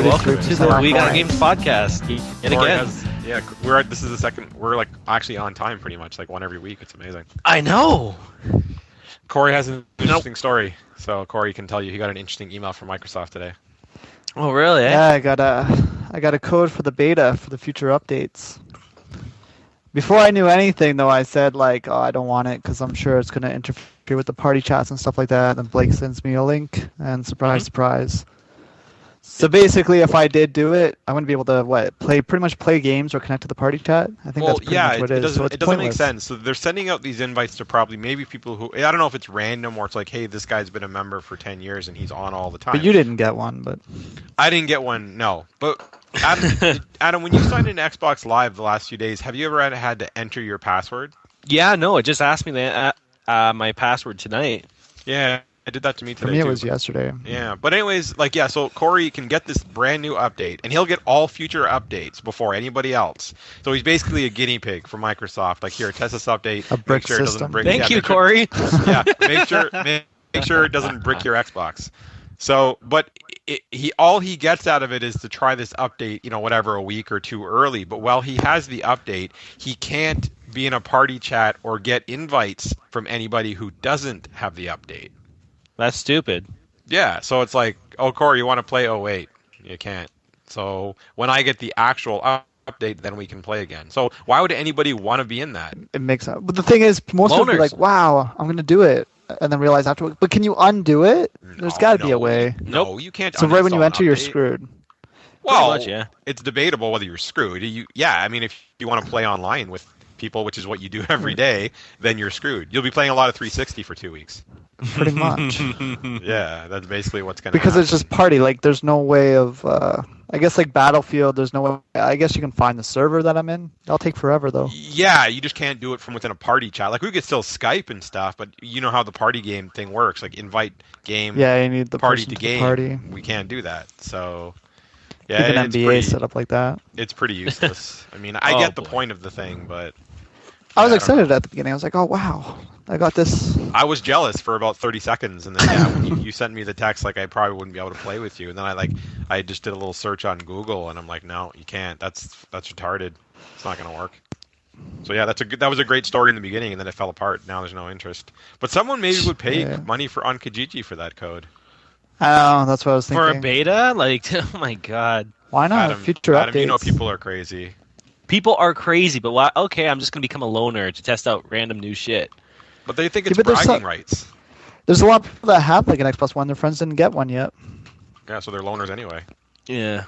welcome to the We Got Games podcast. And again, this is the second. We're like actually on time, pretty much, like one every week. It's amazing. I know. Corey has an interesting story, so Corey can tell you he got an interesting email from Microsoft today. Oh, really? Yeah, I got a code for the beta for the future updates. Before I knew anything, though, I said like, "Oh, I don't want it because I'm sure it's going to interfere with the party chats and stuff like that." And Blake sends me a link, and surprise, surprise. So basically, if I did do it, I wouldn't be able to pretty much play games or connect to the party chat. I think that's pretty much what it is. It doesn't make sense. So they're sending out these invites to probably maybe people who I don't know if it's random or it's like, hey, this guy's been a member for 10 years and he's on all the time. But you didn't get one, but I didn't get one. No, but Adam, when you signed into Xbox Live the last few days, have you ever had to enter your password? Yeah, no, it just asked me my password tonight. Yeah. I did that to me today. For me, it was yesterday. Yeah, but anyways, so Corey can get this brand new update, and he'll get all future updates before anybody else. So he's basically a guinea pig for Microsoft. Like, here, test this update. A brick system. Thank you, Corey. Make sure it doesn't brick your Xbox. So, but all he gets out of it is to try this update, whatever, a week or two early. But while he has the update, he can't be in a party chat or get invites from anybody who doesn't have the update. That's stupid. Yeah, so it's like, oh, Corey, you want to play? Oh, wait, you can't. So when I get the actual update, then we can play again. So why would anybody want to be in that? It makes sense. But the thing is, most people are like, wow, I'm going to do it. And then realize afterwards, but can you undo it? There's got to be a way. No, you can't. So right when you enter, you're screwed. Well, much, yeah. It's debatable whether you're screwed. I mean, if you want to play online with people, which is what you do every day, then you're screwed. You'll be playing a lot of 360 for 2 weeks. Pretty much. Yeah, that's basically what's going to happen. Because it's just party. Like, there's no way of... I guess, like, Battlefield, there's no way... I guess you can find the server that I'm in. That'll take forever, though. Yeah, you just can't do it from within a party chat. Like, we could still Skype and stuff, but you know how the party game thing works. Like, invite game... Yeah, you need the party person to game. Party. We can't do that, so... Yeah, even NBA set up like that. It's pretty useless. I mean, I get the point of the thing, but... I was excited at the beginning. I was like, oh, wow. I got this. I was jealous for about 30 seconds, and then when you sent me the text, like I probably wouldn't be able to play with you. And then I just did a little search on Google, and I'm like, no, you can't. That's retarded. It's not gonna work. So yeah, that was a great story in the beginning, and then it fell apart. Now there's no interest. But someone maybe would pay money on Kijiji for that code. Oh, that's what I was thinking. For a beta? Like, oh my god. Why not? Adam, Future updates. Adam, you know people are crazy. People are crazy, but why? Okay, I'm just gonna become a loner to test out random new shit. But they think it's bragging rights. There's a lot of people that have like an Xbox One. Their friends didn't get one yet. Yeah, so they're loners anyway. Yeah.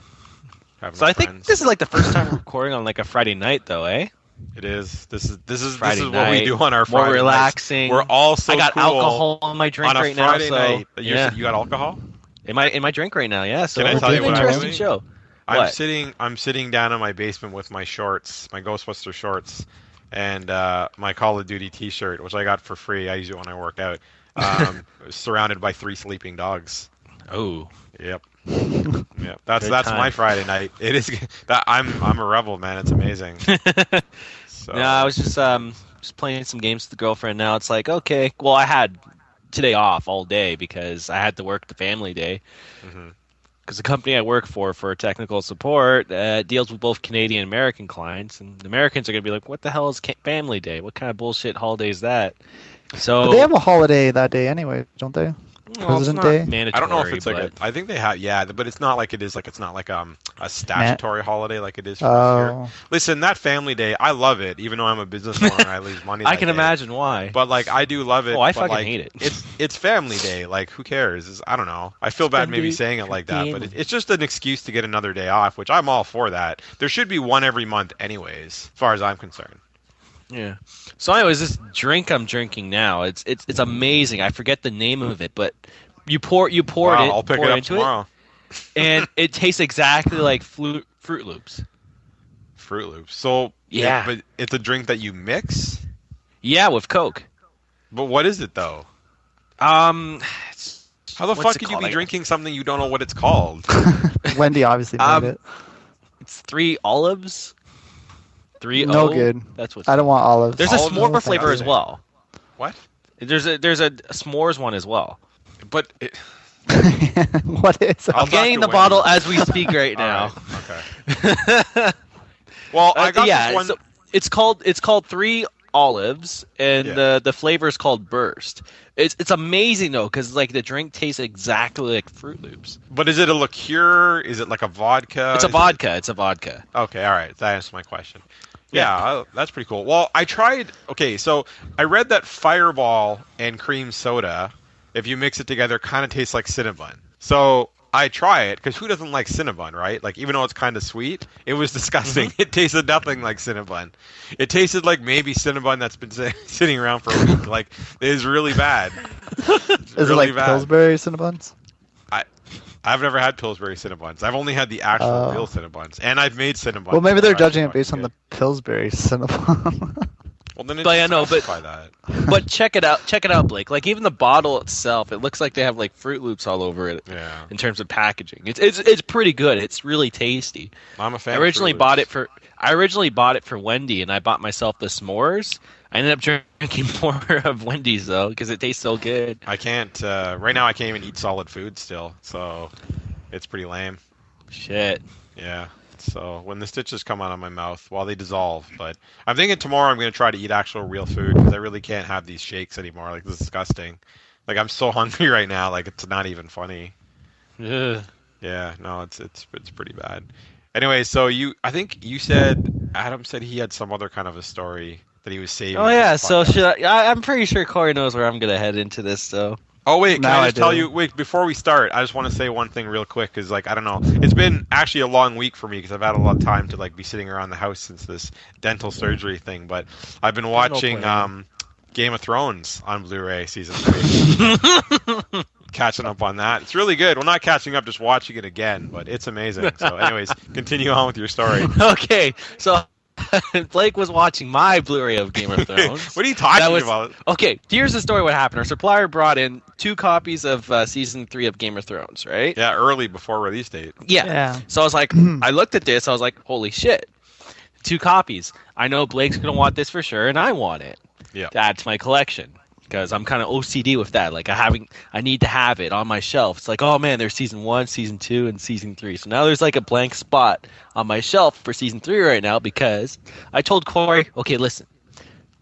So I think this is like the first time we're recording on like a Friday night, though, eh? It is. This is Friday night, what we do on our Friday more relaxing. Nights. We're all so I got cool alcohol in my drink on a right Friday now. Night. You got alcohol? In my drink right now, yeah. So can I tell you what I'm doing? Show. I'm sitting down in my basement with my shorts, my Ghostbuster shorts, and my Call of Duty T-shirt, which I got for free. I use it when I work out. Surrounded by 3 sleeping dogs. Oh. Yep. Yep. That's my Friday night. It is. I'm a rebel, man. It's amazing. So. No, I was just playing some games with the girlfriend. Now it's like, okay, well, I had today off all day because I had to work the family day. Mm-hmm. Because the company I work for technical support deals with both Canadian and American clients, and the Americans are going to be like, what the hell is Family Day? What kind of bullshit holiday is that? So but they have a holiday that day anyway, don't they? President Day? Mandatory, I don't know if it's like I think they have, yeah, but it's not like it is, like it's not like a statutory holiday like it is for us here. Listen, that Family Day, I love it, even though I'm a business owner, I lose money. I can imagine why. But like, I do love it. Oh, I fucking hate it. It's Family Day. Like, who cares? I don't know. I feel bad maybe saying it like that, but it's just an excuse to get another day off, which I'm all for that. There should be one every month, anyways, as far as I'm concerned. Yeah. So, anyways, this drink I'm drinking now, it's amazing. I forget the name of it, but you pour it. I'll pick it up into tomorrow. And it tastes exactly like Fruit Loops. Fruit Loops. So yeah, but it's a drink that you mix. Yeah, with Coke. But what is it though? How the fuck could you be drinking something you don't know what it's called? Wendy obviously made it. It's 3 olives. 3 No good. That's what. I don't want olives. There's a s'more flavor as well. What? There's a s'mores one as well. But What is I'll I'm getting the talk to bottle Wendy. as we speak right All now. right. Okay. Well, I got Yeah, this one. so it's called Three Olives, and Yeah. the flavor is called Burst. It's amazing though, because like the drink tastes exactly like Fruit Loops. But is it a liqueur? Is it like a vodka? It's a Is vodka. It's a vodka. Okay, all right. That answers my question. Yeah, that's pretty cool. Well, I tried. Okay, so I read that Fireball and cream soda, if you mix it together, kind of tastes like Cinnabon. So I try it because who doesn't like Cinnabon, right? Like even though it's kind of sweet, it was disgusting. It tasted nothing like Cinnabon. It tasted like maybe Cinnabon that's been sitting around for a week. Like it is really bad. It's Is it really like bad. Pillsbury Cinnabons? I've never had Pillsbury Cinnabons. I've only had the actual Oh. real Cinnabons, and I've made Cinnabons. Well, maybe they're that are judging it actually based on fucking the Pillsbury Cinnabon. Well, then it But yeah, no, but- specify that. But check it out, Blake. Like even the bottle itself, it looks like they have like Fruit Loops all over it Yeah, in terms of packaging. It's pretty good. It's really tasty. I'm a fan. I of originally Fruit bought Loops. it for Wendy, and I bought myself the s'mores. I ended up drinking more of Wendy's though because it tastes so good. I can't. Right now, I can't even eat solid food still, so it's pretty lame. Shit. Yeah. So when the stitches come out of my mouth, while they dissolve, but I'm thinking tomorrow I'm going to try to eat actual real food because I really can't have these shakes anymore. Like this is disgusting. Like I'm so hungry right now. Like it's not even funny. Ugh. Yeah. No, it's pretty bad. Anyway, so I think you said Adam said he had some other kind of a story that he was saving. Oh for yeah. the So podcast. I'm pretty sure Corey knows where I'm gonna head into this. So Oh wait, can Now I I just tell do. you? Wait, before we start, I just want to say one thing real quick because, like, I don't know, it's been actually a long week for me because I've had a lot of time to like be sitting around the house since this dental surgery thing. But I've been watching plan. Game of Thrones on Blu-ray season 3, catching up on that. It's really good. Well, not catching up, just watching it again, but it's amazing. So, anyways, continue on with your story. okay. So Blake was watching my Blu-ray of Game of Thrones. What are you talking That was- about? Okay, here's the story. What happened? Our supplier brought in 2 copies of season 3 of Game of Thrones, right? Yeah, early before release date. Yeah. So I was like, I looked at this. I was like, holy shit, 2 copies. I know Blake's gonna want this for sure, and I want it Yeah. to add to my collection because I'm kind of OCD with that. Like I need to have it on my shelf. It's like, oh man, there's season 1, season 2, and season 3. So now there's like a blank spot on my shelf for season 3 right now because I told Corey, okay, listen.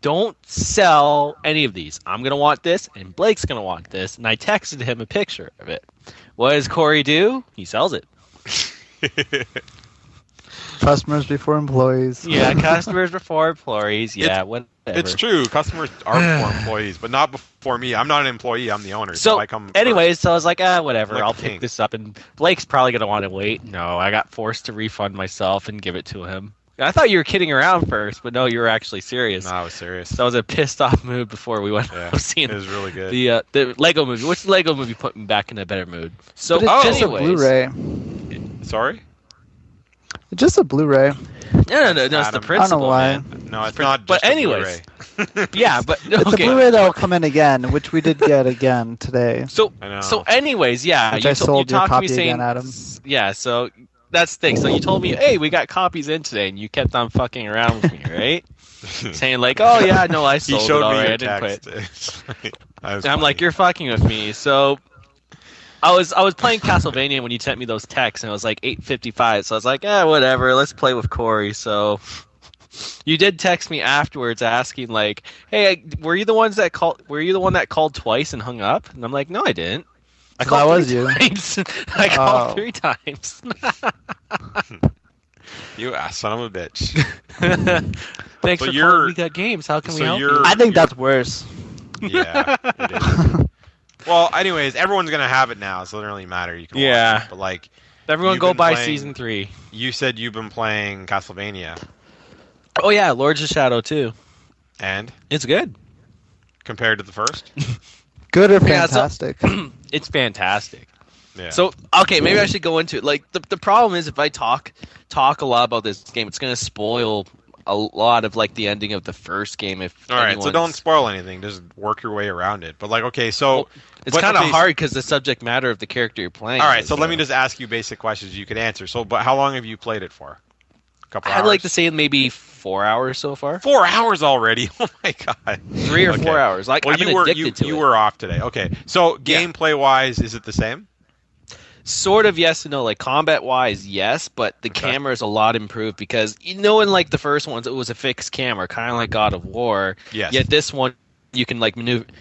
Don't sell any of these. I'm going to want this, and Blake's going to want this. And I texted him a picture of it. What does Corey do? He sells it. Customers before employees. Yeah, customers before employees. Yeah, whatever. It's true. Customers are before employees, but not before me. I'm not an employee. I'm the owner. So, I come anyways, so I was like, whatever. Like I'll a pick king. this up. And Blake's probably going to want to wait. No, I got forced to refund myself and give it to him. I thought you were kidding around first, but no, you were actually serious. No, I was serious. So I was a pissed off mood before we went Yeah, out seeing it was really good. the Lego movie. Which Lego movie put me back in a better mood? So, But it's just a anyways, Blu-ray. Sorry? It's just a Blu-ray. No, it's the Adam. principle. I don't know why. man. No, it's not But just anyways, a Blu-ray. Yeah, but It's okay. a Blu-ray that will come in again, which we did get again today. So, I know. so, anyways, yeah, Which you, I you sold your talked to me copy saying, again, Adam. yeah. So that's the thing. So you told me, hey, we got copies in today, and you kept on fucking around with me, right? Saying like, oh yeah, no, I he sold showed it me already. your I didn't quit. text. That was And I'm like, funny. you're fucking with me. So I was playing Castlevania when you sent me those texts, and it was like 8:55. So I was like, whatever. Let's play with Corey. So you did text me afterwards asking like, hey, were you the one that called twice and hung up? And I'm like, no, I didn't. I So called that was 3 you. times. I called Oh. 3 times. You son of a bitch. Thanks So for you're- calling. We got games. How can we so help you're- you? I think that's worse. Yeah, it is. Well, anyways, everyone's gonna have it now, so it doesn't really matter. You can Yeah. watch it. But like, Everyone you've go been buy playing- season 3. you said you've been playing Castlevania, Oh yeah, Lords of Shadow too. and It's good. compared to the first, Good or Yeah, so- fantastic? It's fantastic. yeah. So okay, maybe I should go into it. Like the problem is if I talk a lot about this game, it's gonna spoil a lot of like the ending of the first game. If all right, so anyone's- don't spoil anything. Just work your way around it. But like, okay, so Well, It's but, kind of okay, hard because the subject matter of the character you're playing. All right, is, so let me just ask you basic questions you could answer. So, but how long have you played it for? A couple hours. I'd like to say maybe 4 hours so far. 4 hours already. Oh my god. 3 or Okay. 4 hours. Like Well, I've been you were addicted to you it. were off today. Okay, so gameplay wise, is it the same? Sort of yes and no. Like combat wise, yes, but the Okay. camera is a lot improved because in like the first ones, it was a fixed camera, kind of like God of War. Yes. Yet this one, you can like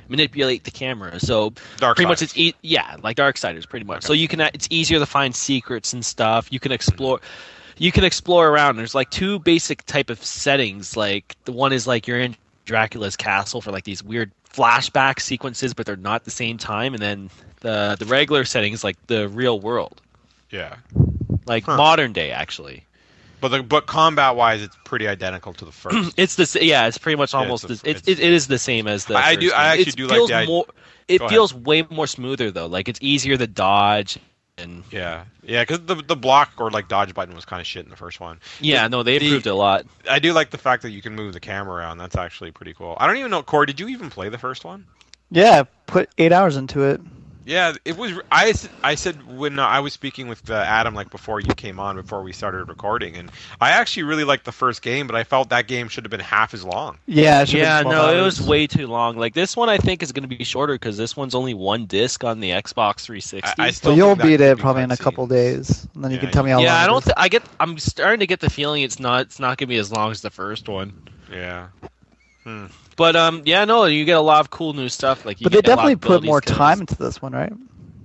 manipulate the camera. So Dark pretty much Siders. yeah, like Darksiders, pretty much. Okay. So you can it's easier to find secrets and stuff. You can explore. You can explore around. There's like two basic type of settings. Like the one is like you're in Dracula's castle for like these weird flashback sequences, but they're not at the same time. And then the regular setting is like the real world, Yeah. like Huh. modern day actually. But combat wise, it's pretty identical to the first. It's this yeah. It's pretty much almost it is the same as the. I first do- game. I actually It do like feels the more. Go It ahead. feels way more smoother though. Like it's easier to dodge and Yeah, because the block or like dodge button was kind of shit in the first one. yeah. No, they improved it a lot. I do like the fact that you can move the camera around. That's actually pretty cool. I don't even know, Corey, did you even play the first one? Yeah, put 8 hours into it. Yeah, it was. I said when I was speaking with Adam like before you came on, before we started recording, and I actually really liked the first game, but I felt that game should have been half as long. Yeah, it should've Yeah, been 12 no, it hours. was way too long. Like this one, I think is going to be shorter because this one's only one disc on the Xbox 360. I still So you'll think that beat could it be probably in a cutscenes. couple days, and then you Yeah, can tell me how long. Yeah, I it don't. is. I'm starting to get the feeling it's not going to be as long as the first one. Yeah. But yeah, no, you get a lot of cool new stuff. Like, you But they get a lot definitely of put abilities more kills. time into this one, right?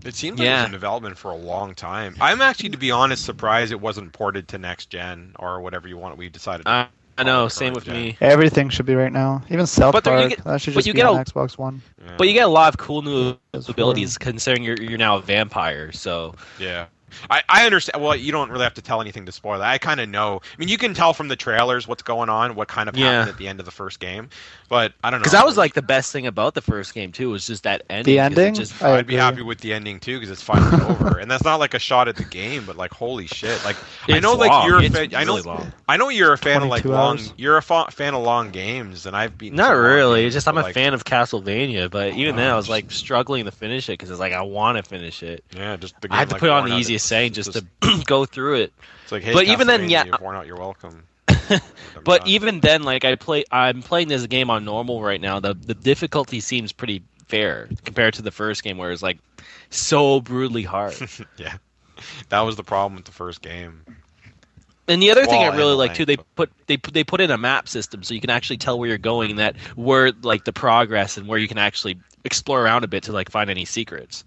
It seems like it Yeah. was in development for a long time. I'm actually, to be honest, surprised it wasn't ported to next gen or whatever you want. We decided. To I call know, it same current with gen. me. Everything should be right now. Even South But there you Park. get- That should but just you be get on a- Xbox One. Yeah. But you get a lot of cool new PS4. abilities considering you're now a vampire. So Yeah. I understand. Well, you don't really have to tell anything to spoil that. I kind of know. I mean, you can tell from the trailers what's going on, what kind of Yeah. happened at the end of the first game. But I don't know. because that was like the best thing about the first game too, was just that ending. The 'cause it ending? just- I I'd be agree. happy with the ending too because it's finally over, and that's not like a shot at the game, but like holy shit! Like I It's know, like long. you're a It's fan. really long. I know you're a fan of like 22 long. hours. You're a fan of long games, and I've been Not really. It's just I'm a like, fan of Castlevania, but even then I was just- like struggling to finish it because it's like I want to finish it. Yeah, just the game. I had to like, put on worn the out. easiest setting just to It's go through it. like, hey, but even then, Castlevania, yeah, you've worn out. You're welcome. But done. even then, like I'm playing this game on normal right now. The difficulty seems pretty fair compared to the first game, where it's like so brutally hard. Yeah, that was the problem with the first game. And the other thing I Well, really and like too, length, they put in a map system so you can actually tell where you're going, and that where like the progress and where you can actually explore around a bit to like find any secrets.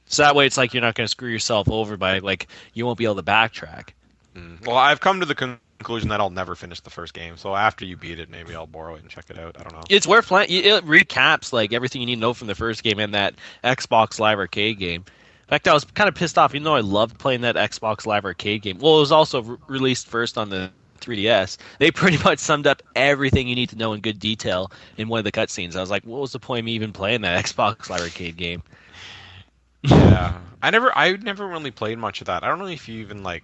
So that way, it's like you're not going to screw yourself over by like you won't be able to backtrack. Well, I've come to the conclusion that I'll never finish the first game. So after you beat it, maybe I'll borrow it and check it out. I don't know. It's worth playing. It recaps like everything you need to know from the first game and that Xbox Live Arcade game. In fact, I was kind of pissed off, even though I loved playing that Xbox Live Arcade game. Well, it was also released first on the 3DS. They pretty much summed up everything you need to know in good detail in one of the cutscenes. I was like, what was the point of me even playing that Xbox Live Arcade game? Yeah, I never really played much of that. I don't know if you even like.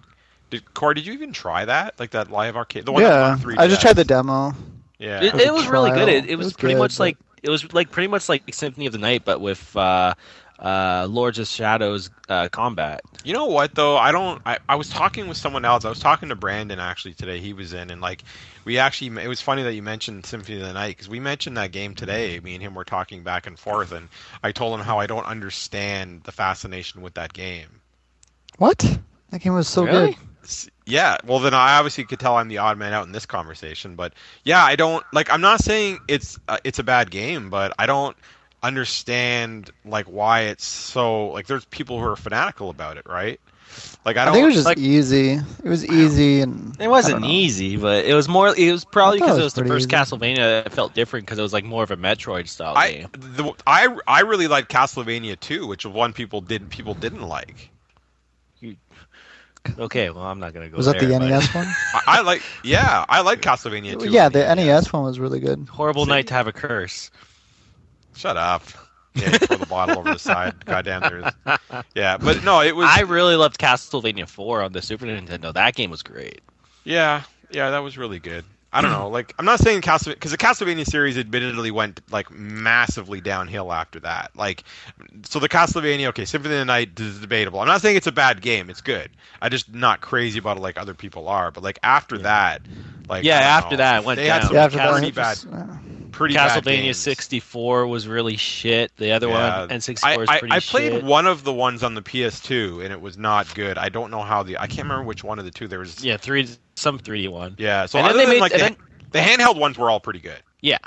Corey, did you even try that? Like that live arcade? The one that Yeah, was on 3DS? I just tried the demo. Yeah. It, was a it was really good. trial. It It was was pretty good, much but- like it was like pretty much like Symphony of the Night, but with Lords of Shadows combat. You know what though? I was talking with someone else. I was talking to Brandon actually today. He was in, and like we actually. It was funny that you mentioned Symphony of the Night because we mentioned that game today. Me and him were talking back and forth, and I told him how I don't understand the fascination with that game. What? That game was so Really? good. Yeah, well then I obviously could tell I'm the odd man out in this conversation, but yeah, I don't like. I'm not saying it's a bad game, but I don't understand like why it's so like. There's people who are fanatical about it, right? Like I I don't. think it was just like- easy. It was easy and It wasn't I don't know. easy, but it was more. It was probably I thought because it it was was the pretty first easy. Castlevania that felt different because it was like more of a Metroid style game. I really like Castlevania 2, which one people didn't like. Okay, well I'm not gonna go. Was that the there, but- NES one? I like Castlevania 2. Yeah, the NES one was really good. Horrible See? night to have a curse. Shut up. Yeah, you throw the bottle over the side. Goddamn, there's. Yeah, but no, it was. I really loved Castlevania 4 on the Super Nintendo. That game was great. Yeah, that was really good. I don't know. Like, I'm not saying Castlevania because the Castlevania series admittedly went like massively downhill after that. Like, so the Castlevania, okay, Symphony of the Night is debatable. I'm not saying it's a bad game. It's good. I'm just not crazy about it like other people are. But like after that, like Yeah, I don't after know. that, it went they had down. some Yeah, after that, pretty it bad, just, pretty bad Castlevania games. 64 was really shit. The other Yeah. one, N64, is pretty I played shit. one of the ones on the PS2 and it was not good. I don't know how I can't remember which one of the two. There was Yeah, some 3D one. yeah. So And then other they than made- like and then- the handheld ones were all pretty good. Yeah,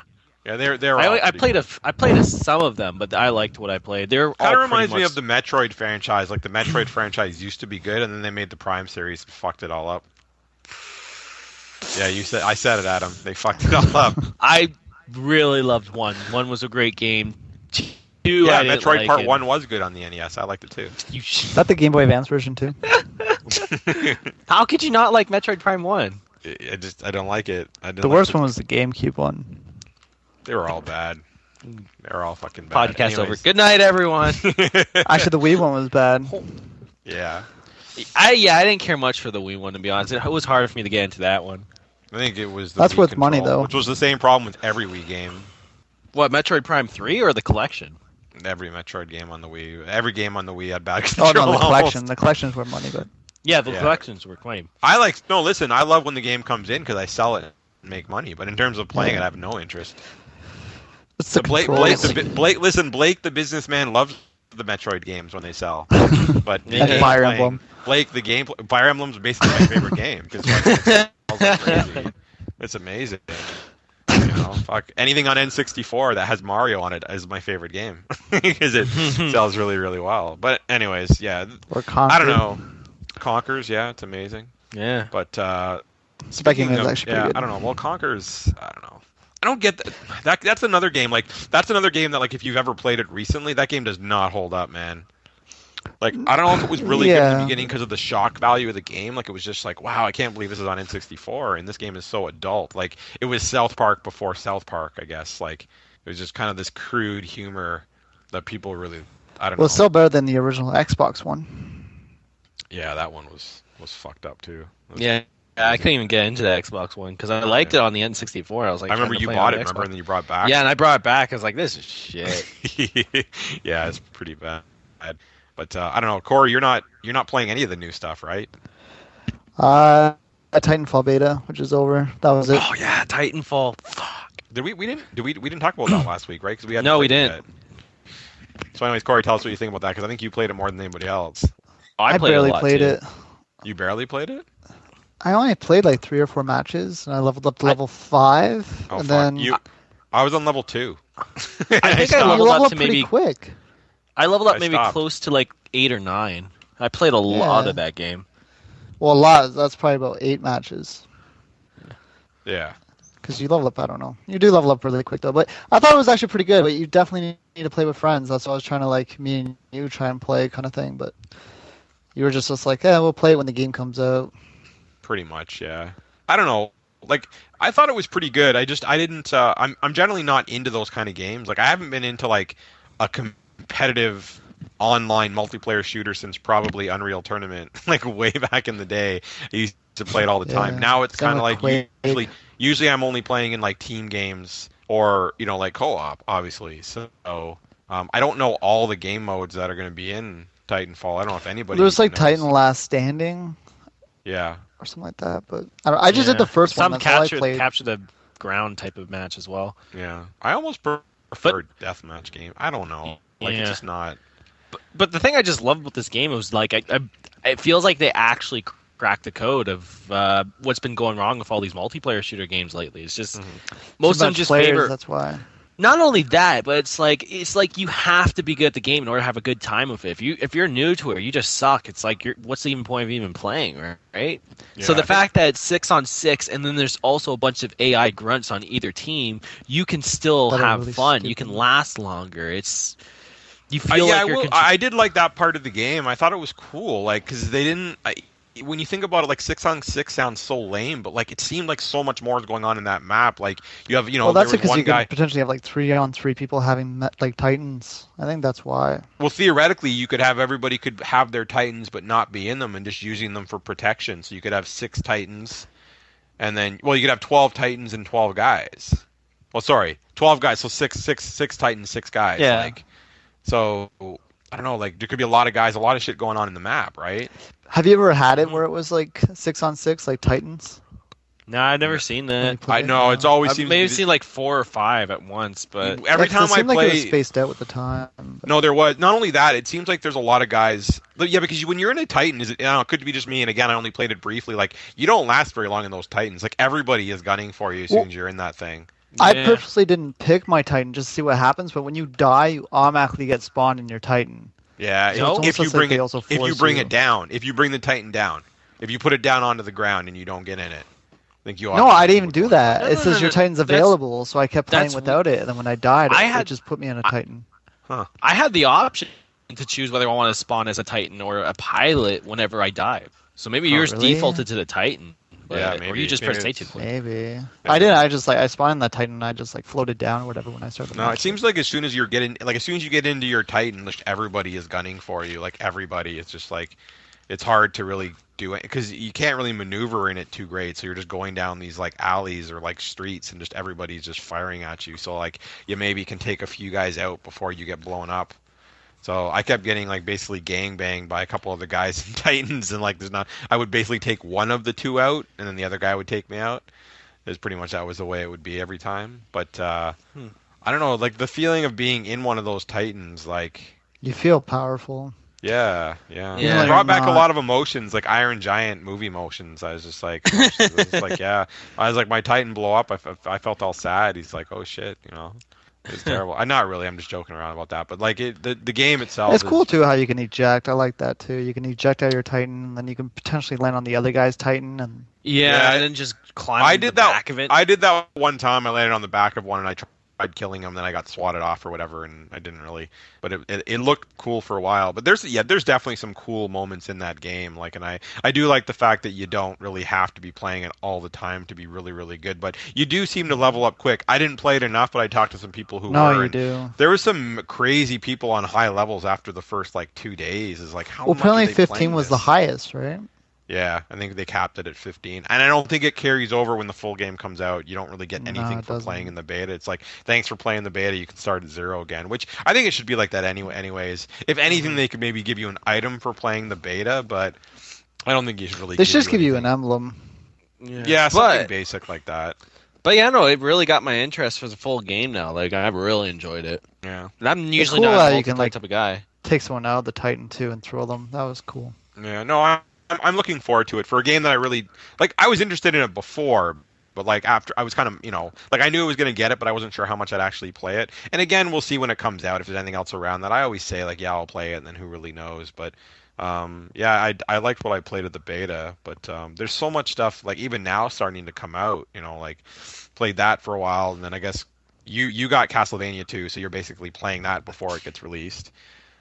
Yeah, they're all I pretty played some of them, but I liked what I played. They're Kind all of reminds pretty me much, of the Metroid franchise. Like the Metroid franchise used to be good, and then they made the Prime series, and fucked it all up. Yeah, I said it, Adam. They fucked it all up. I really loved one. One was a great game. Two, Yeah, I didn't Metroid like Part it. 1 was good on the NES. I liked it too. Is that the Game Boy Advance version too? How could you not like Metroid Prime 1? I don't like it. The worst one was the GameCube one. They were all bad. They were all fucking bad. Podcast over. Anyways. Good night, everyone. Actually, the Wii one was bad. Yeah. I didn't care much for the Wii one, to be honest. It was hard for me to get into that one. I think it was the That's Wii worth money, control, though. which was the same problem with every Wii game. What, Metroid Prime 3 or the collection? Every Metroid game on the Wii. Every game on the Wii had bad Oh control. no, the almost. collection. The collection's worth money, but Yeah, the Yeah. collections were claimed. Listen, I love when the game comes in because I sell it and make money. But in terms of playing it, I have no interest. it's the Blake, controls. listen, Blake, the businessman, loves the Metroid games when they sell. But the And game Fire playing- Emblem. Blake, the game, Fire Emblem's basically my favorite game because it's crazy. It's amazing. You know, fuck anything on N64 that has Mario on it is my favorite game because it sells really, really well. But anyways, yeah, Or Conquer. I don't know. Conquers, yeah, it's amazing. Yeah. But Specking speaking is of- actually yeah, pretty good. I don't know. Well, Conquers, I don't know. I don't get that. That's another game. Like that's another game that, like, if you've ever played it recently, that game does not hold up, man. Like I don't know if it was really good in the Yeah. beginning because of the shock value of the game. Like it was just like, wow, I can't believe this is on N64, and this game is so adult. Like it was South Park before South Park, I guess. Like it was just kind of this crude humor that people really, I don't Well, know. it's still better than the original Xbox one. Yeah, that one was fucked up too. It was- Yeah. I couldn't even get into the Xbox One because I liked it on the N64. I was like, I remember trying to you play bought on it, the remember, Xbox. and then you brought it back. Yeah, and I brought it back. I was like, this is shit. Yeah, it's pretty bad. But I don't know, Corey, you're not playing any of the new stuff, right? A Titanfall beta, which is over. That was it. Oh yeah, Titanfall. Fuck. Did we didn't talk about that last week, right? Because we hadn't No, we played it didn't. yet. So, anyways, Corey, tell us what you think about that because I think you played it more than anybody else. I played barely a lot, played too. it. You barely played it? I only played like 3 or 4 matches, and I leveled up to level 5, Oh, and fuck. then I was on level 2. I think I you leveled level up up to pretty maybe quick. I leveled up I maybe stopped. close to like 8 or 9. I played a lot Yeah. of that game. Well, a lot. That's probably about 8 matches. Yeah. Because you level up, I don't know. You do level up really quick though. But I thought it was actually pretty good. But you definitely need to play with friends. That's why I was trying to, like, me and you try and play kind of thing. But you were just like, yeah, we'll play it when the game comes out. Pretty much, yeah. I don't know. Like, I thought it was pretty good. I didn't. I'm generally not into those kind of games. Like, I haven't been into like a competitive online multiplayer shooter since probably Unreal Tournament, like way back in the day. I used to play it all the time. Yeah. Now it's Same kind of with like Quake. usually I'm only playing in like team games or like co-op, obviously. So I don't know all the game modes that are going to be in Titanfall. I don't know if anybody. There's like knows. Titan Last Standing Yeah. or something like that. But I just did the first Some one. That's all I played. capture the ground type of match as well. Yeah, I almost prefer deathmatch game. I don't know, like Yeah. it's just not. But the thing I just loved with this game was like it feels like they actually cracked the code of what's been going wrong with all these multiplayer shooter games lately. It's just most of Too them much just players, favor. That's why. Not only that, but it's like you have to be good at the game in order to have a good time with it. If you're new to it, you just suck. It's like what's the even point of even playing, right? So Yeah, the I fact that it's 6-on-6, and then there's also a bunch of AI grunts on either team, you can still That are have really fun. You stupid. can last longer. You feel yeah, like you're. I did like that part of the game. I thought it was cool, like because they didn't. When you think about it, like 6-on-6 sounds so lame, but like it seemed like so much more is going on in that map. Like you have, Well, that's there was because one you guy. could potentially have like 3-on-3 people having like Titans. I think that's why. Well, theoretically, you could have everybody could have their Titans, but not be in them, and just using them for protection. So you could have 6 Titans, and then you could have 12 Titans and 12 guys. Well, sorry, 12 guys. So six Titans, 6 guys. Yeah. Like, so I don't know. Like there could be a lot of guys, a lot of shit going on in the map, right? Have you ever had it where it was like 6-on-6, like Titans? No, I've never seen when you that. play I it? know it's No. always I've seems maybe seen like 4 or 5 at once, but every Yeah, 'cause time it I seemed like it was play. spaced out with the time. But No, there was not only that. It seems like there's a lot of guys. Yeah, because when you're in a Titan, is it? It could be just me. And again, I only played it briefly. Like you don't last very long in those Titans. Like everybody is gunning for you as soon well, as you're in that thing. I yeah. purposely didn't pick my Titan just to see what happens. But when you die, you automatically get spawned in your Titan. Yeah, So it's No? almost if you like bring they it, also if you force bring you. it down, if you bring the Titan down, if you put it down onto the ground and you don't get in it, I think you No, I didn't automatically even would do go into that. it. No, It no, no, says your no. Titan's available, so I kept playing That's without it. And then when I died, I it had just put me in a I, Titan. Huh? I had the option to choose whether I want to spawn as a Titan or a pilot whenever I dive. So maybe Huh. yours Really? defaulted to the Titan, Yeah, or you just maybe pressed A it's too quick. Maybe. Yeah. I didn't. I just I spawned in that Titan and I just floated down or whatever when I started the No, it match. seems like as soon as you're getting, like as soon as you get into your Titan, like, everybody is gunning for you. Like everybody, it's just like it's hard to really do it because you can't really maneuver in it too great. So you're just going down these like alleys or like streets, and just everybody's just firing at you. So like you maybe can take a few guys out before you get blown up. So I kept getting like basically gang banged by a couple of the guys in Titans, and like there's not. I would basically take one of the two out, and then the other guy would take me out. Is pretty much that was the way it would be every time. But Hmm. I don't know, like the feeling of being in one of those Titans, like You feel powerful. yeah, Even it though Yeah. you're brought back a not. lot of emotions, like Iron Giant movie emotions. I was just like, oh, shit, this is like yeah. I was like, my Titan blow up. I felt all sad. He's like, oh shit, it's terrible. I not really. I'm just joking around about that. But like the game itself It's cool is too how you can eject. I like that too. You can eject out your Titan, and then you can potentially land on the other guy's Titan. And Yeah, Yeah, and then just climb I on the did that. back of it. I did that one time. I landed on the back of one, and I tried killing him. Then I got swatted off or whatever, and I didn't really. But it looked cool for a while. But there's definitely some cool moments in that game. Like, and I do like the fact that you don't really have to be playing it all the time to be really really good. But you do seem to level up quick. I didn't play it enough, but I talked to some people who no, were. you And do. there was some crazy people on high levels after the first like 2 days. Is like how Well, much are apparently they 15 playing was the this? highest, right? Yeah, I think they capped it at 15. And I don't think it carries over when the full game comes out. You don't really get No, anything it for playing doesn't. in the beta. It's like, thanks for playing the beta, you can start at 0 again, which I think it should be like that anyways. If anything, they could maybe give you an item for playing the beta, but I don't think you should really They should just give you an anything. emblem. Yeah, something but basic like that. yeah, no, it really got my interest for the full game now. Like I really enjoyed it. Yeah. And I'm usually cool not how a you can, multiplayer like, type of guy. Take someone out of the Titan too and throw them. That was cool. Yeah, no, I'm looking forward to it for a game that I really like. I was interested in it before, but like after I was kind of like I knew I was gonna get it, but I wasn't sure how much I'd actually play it. And again, we'll see when it comes out if there's anything else around that. I always say like yeah, I'll play it, and then who really knows? But yeah, I liked what I played at the beta, but there's so much stuff like even now starting to come out. Like played that for a while, and then I guess you got Castlevania 2, so you're basically playing that before it gets released.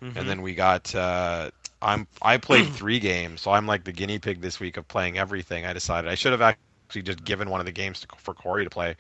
And then we got I played 3 games, so I'm like the guinea pig this week of playing everything. I decided I should have actually just given one of the games for Corey to play,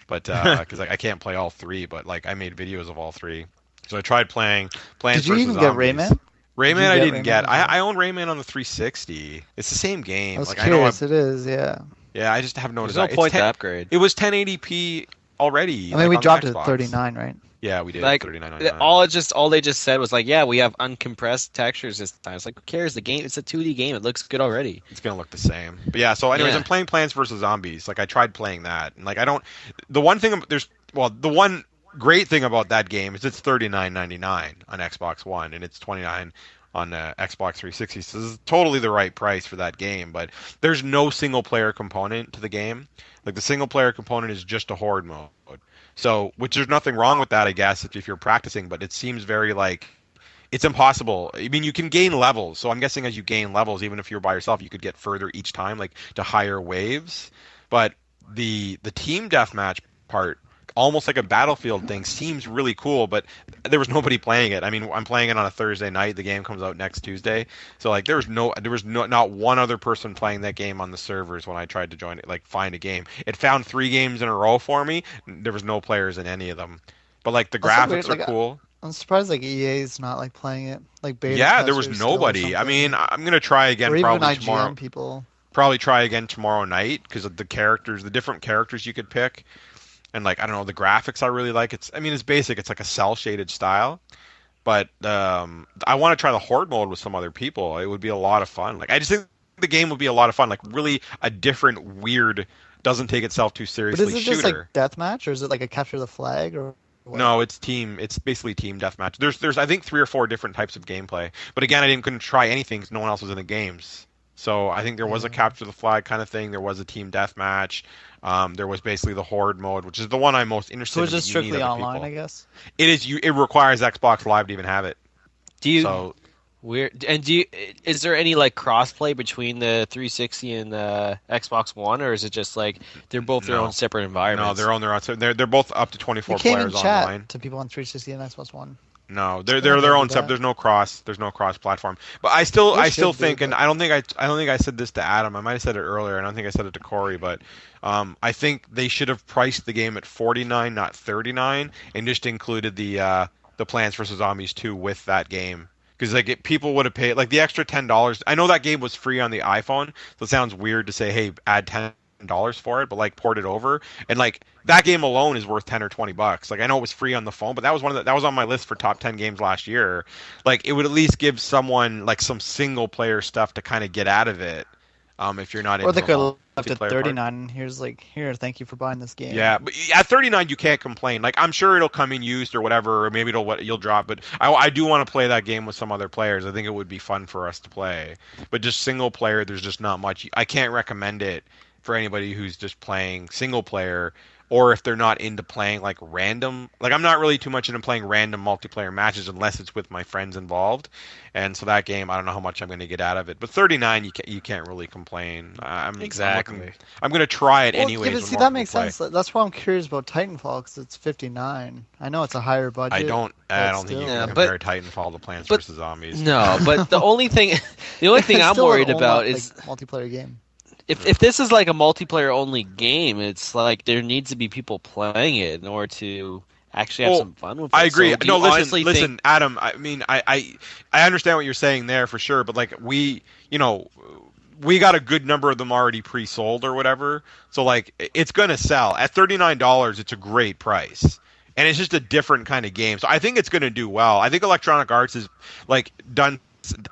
but because I can't play all 3, but like I made videos of all 3. So I tried playing Plants Did you vs even get Zombies. Rayman? Rayman you I get didn't Rayman get. as well? I own Rayman on the 360. It's the same game. I was Like I know curious. It is, yeah. yeah, I just have no There's no desire. point to upgrade. It was 1080p already. I mean, we on the dropped it Xbox. at 39, right? Yeah, we did. Like 39.99. all they just said was like, yeah, we have uncompressed textures this time. It's like, who cares? The game, it's a 2D game. It looks good already. It's gonna look the same. But yeah, so anyways, Yeah. I'm playing Plants vs Zombies. Like I tried playing that, and like I don't. The one thing the one great thing about that game is it's $39.99 on Xbox One, and it's $29 on Xbox 360. So this is totally the right price for that game. But there's no single player component to the game. Like the single player component is just a horde mode. So, which there's nothing wrong with that, I guess, if you're practicing. But it seems very like it's impossible. I mean, you can gain levels. So I'm guessing as you gain levels, even if you're by yourself, you could get further each time, like to higher waves. But the team deathmatch part, almost like a Battlefield thing, seems really cool. But there was nobody playing it. I mean, I'm playing it on a Thursday night. The game comes out next Tuesday. So like, there was not one other person playing that game on the servers when I tried to join it, like find a game. It found 3 games in a row for me. There was no players in any of them. But like the That's so weird, graphics are like, cool. I'm surprised like EA's not like playing it. Like beta Yeah, there was testers still or nobody. I something. mean, I'm gonna try again or even probably IGN tomorrow. people. Probably try again tomorrow night because of the characters, the different characters you could pick, and like I don't know, the graphics I really like. I mean, it's basic. It's like a cell shaded style, but I want to try the horde mode with some other people. It would be a lot of fun. Like I just think the game would be a lot of fun. Like really a different weird doesn't take itself too But seriously is it just like shooter. deathmatch, or is it like a capture the flag, or what? No, it's team. It's basically team deathmatch. There's I think 3 or 4 different types of gameplay. But again, couldn't try anything because no one else was in the games. So I think there was a Yeah. capture the flag kind of thing. There was a team deathmatch. There was basically the horde mode, which is the one I'm most So interested it's in. But just you need strictly other online, I people. guess. It is you. It requires Xbox Live to even have it. Do you Oh. So weird and do you, is there any like crossplay between the 360 and the Xbox One, or is it just like they're both their own no, separate no, environments? they're on their own. So they're both up to You 24 can't even players chat online. to people on 360 and Xbox One. No, They're they're not their gonna do own sub. that. There's no cross platform. But They I still should be, think, and but I don't think I said this to Adam. I might have said it earlier, and I don't think I said it to Corey. But I think they should have priced the game at 49, not 39, and just included the Plants vs Zombies 2 with that game. Because like people would have paid like the extra $10. I know that game was free on the iPhone, so it sounds weird to say, hey, add $10 for it, but like port it over, and like that game alone is worth 10 or 20 bucks. Like I know it was free on the phone, but that was that was on my list for top 10 games last year. Like it would at least give someone like some single player stuff to kind of get out of it, if you're not or into they the could have left it multiplayer part. 39. Here's like, here, thank you for buying this game. Yeah, but at 39 you can't complain. Like I'm sure it'll come in used or whatever, or maybe you'll drop. But I do want to play that game with some other players. I think it would be fun for us to play. But just single player, there's just not much. I can't recommend it for anybody who's just playing single player, or if they're not into playing like random. Like I'm not really too much into playing random multiplayer matches unless it's with my friends involved. And so that game, I don't know how much I'm going to get out of it. But 39, you can't really complain. I'm looking. Exactly. I'm going to try it Well, yeah, anyways but when see, more that people makes play. sense. That's why I'm curious about Titanfall, because it's 59. I know it's a higher budget, I but don't think you still, can Yeah, like, compare Titanfall to Plants but vs Zombies. no, but the only thing the only thing it's I'm still an worried about online, like, is multiplayer game. if this is like a multiplayer only game, it's like there needs to be people playing it in order to actually have Well, some fun with I it. agree. So do No, you listen, honestly think listen, Adam. I mean, I understand what you're saying there for sure, but like you know, we got a good number of them already pre-sold or whatever. So like, it's gonna sell at $39. It's a great price, and it's just a different kind of game. So I think it's gonna do well. I think Electronic Arts has like done.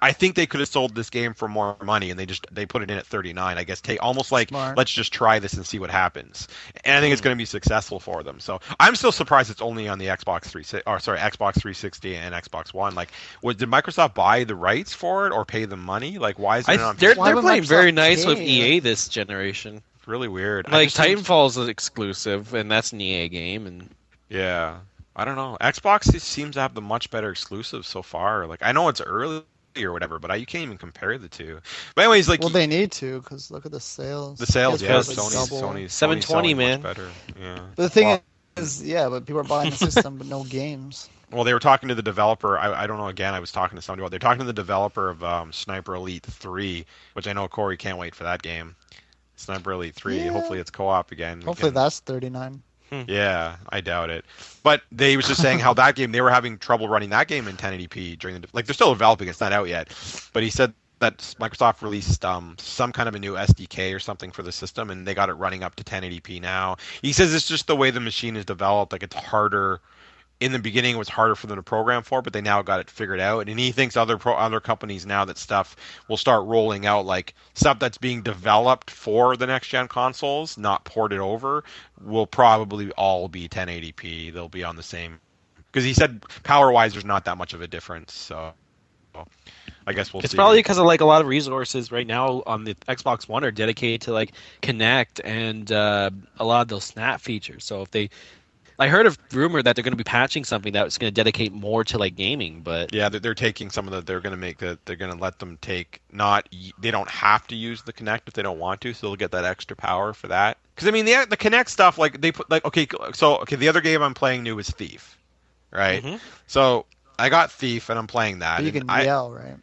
I think they could have sold this game for more money, and they put it in at 39. I guess take almost like Smart. let's just try this and see what happens. And I think it's hmm, going to be successful for them. So I'm still surprised it's only on the Xbox 360, or sorry, Xbox 360 and Xbox One. Like, did Microsoft buy the rights for it or pay them money? Like, why isn't it on they're PC? Why they're would playing very Microsoft nice with pay? EA this generation. It's really weird. I Like just seems, Titanfall's an exclusive, and that's an EA game, and yeah, I don't know. Xbox seems to have the much better exclusives so far. Like, I know it's early or whatever, but you can't even compare the two. But anyways, like Well, they need to, because look at the the sales. sales, yeah, PS4 is like because double. Sony's 720, selling much man. better. Yeah. But the thing Well, is, yeah, but people are buying the system, but no games. Well, they were talking to the developer. I don't know. Again, I was talking to somebody about. They're talking to the developer of Sniper Elite 3, which I know Corey can't wait for that game. Sniper Elite 3. Yeah. Hopefully, it's co-op again. We Hopefully can- that's 39. Yeah, I doubt it. But they was just saying how that game they were having trouble running that game in 1080p during the like they're still developing. It's not out yet, but he said that Microsoft released some kind of a new SDK or something for the system, and they got it running up to 1080p now. He says it's just the way the machine is developed. Like it's harder in the beginning it was harder for them to program for, but they now got it figured out. And he thinks other companies now that stuff will start rolling out, like stuff that's being developed for the next gen consoles, not ported over, will probably all be 1080p. They'll be on the same because he said power wise there's not that much of a difference. So I guess we'll it's see. probably because of like a lot of resources right now on the Xbox One are dedicated to like Connect and a lot of those snap features. So if they I heard a rumor that they're going to be patching something that's going to dedicate more to like gaming, but Yeah, they're taking some of the. They're going to make that. They're going to let them take. Not. They don't have to use the Connect if they don't want to, so they'll get that extra power for that. Because I mean, the Connect stuff, like they put like okay, so okay, the other game I'm playing new is Thief, right? Mhm. So I got Thief and I'm playing that. But you And can yell, right?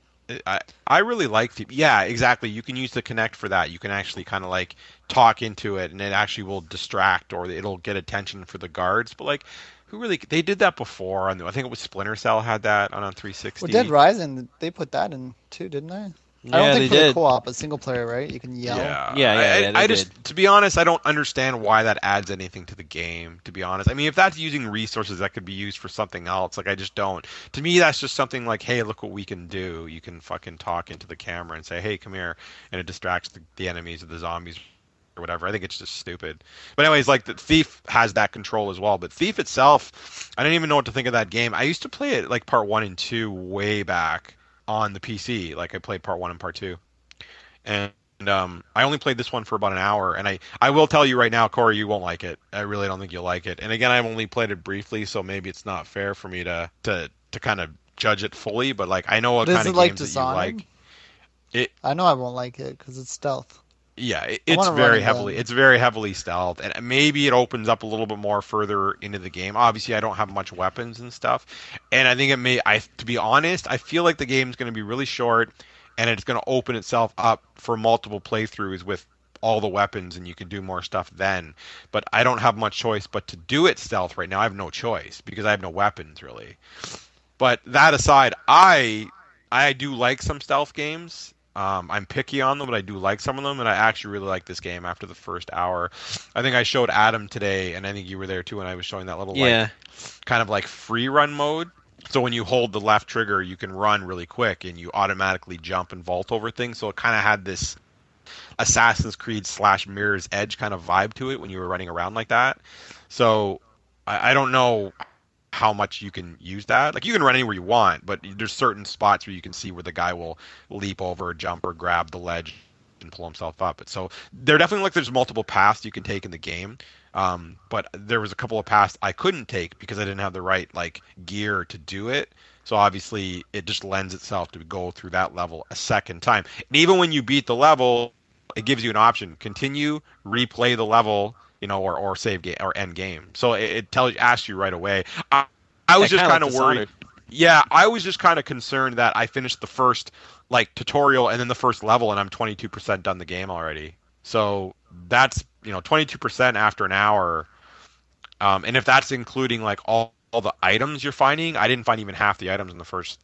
I really like Thief. Yeah, exactly. You can use the Connect for that. You can actually kind of like talk into it, and it actually will distract or it'll get attention for the guards. But like, who really? They did that before. I think it was Splinter Cell had that on 360. Well, Dead Rising, they put that in too, didn't they? I don't yeah, think they for the did. co-op, but single player, right? You can yell. Yeah, I they just, did. to be honest, I don't understand why that adds anything to the game. To be honest, I mean, if that's using resources that could be used for something else, like I just don't. To me, that's just something like, hey, look what we can do. You can fucking talk into the camera and say, hey, come here, and it distracts the enemies or the zombies, whatever. I think it's just stupid. But anyways, like the Thief has that control as well. But Thief itself, I didn't even know what to think of that game. I used to play it like part 1 and 2 way back on the PC. Like I played part 1 and part 2. And I only played this one for about an hour, and I will tell you right now, Corey, you won't like it. I really don't think you'll like it. And again, I've only played it briefly, so maybe it's not fair for me to kind of judge it fully. But like, I know what kind of games that you like. I know I won't like it because it's stealth. Yeah, it's very heavily stealth, and maybe it opens up a little bit more further into the game. Obviously, I don't have much weapons and stuff, and I think it may. To be honest, I feel like the game's going to be really short, and it's going to open itself up for multiple playthroughs with all the weapons, and you can do more stuff then. But I don't have much choice but to do it stealth right now. I have no choice because I have no weapons really. But that aside, I do like some stealth games. I'm picky on them, but I do like some of them, and I actually really like this game after the first hour. I think I showed Adam today, and I think you were there too when I was showing that little like, kind of like free run mode. So when you hold the left trigger, you can run really quick, and you automatically jump and vault over things. So it kind of had this Assassin's Creed / Mirror's Edge kind of vibe to it when you were running around like that. So I don't know how much you can use that. Like you can run anywhere you want, but there's certain spots where you can see where the guy will leap over, jump, or grab the ledge and pull himself up. So there definitely like there's multiple paths you can take in the game. But there was a couple of paths I couldn't take because I didn't have the right like gear to do it. So obviously it just lends itself to go through that level a second time. And even when you beat the level, it gives you an option: continue, replay the level, or save game or end game. So it asks you right away. I was just kind of worried. Yeah, I was just kind of concerned that I finished the first like tutorial and then the first level, and I'm 22% done the game already. So that's 22% after an hour. And if that's including like all the items you're finding, I didn't find even half the items in the first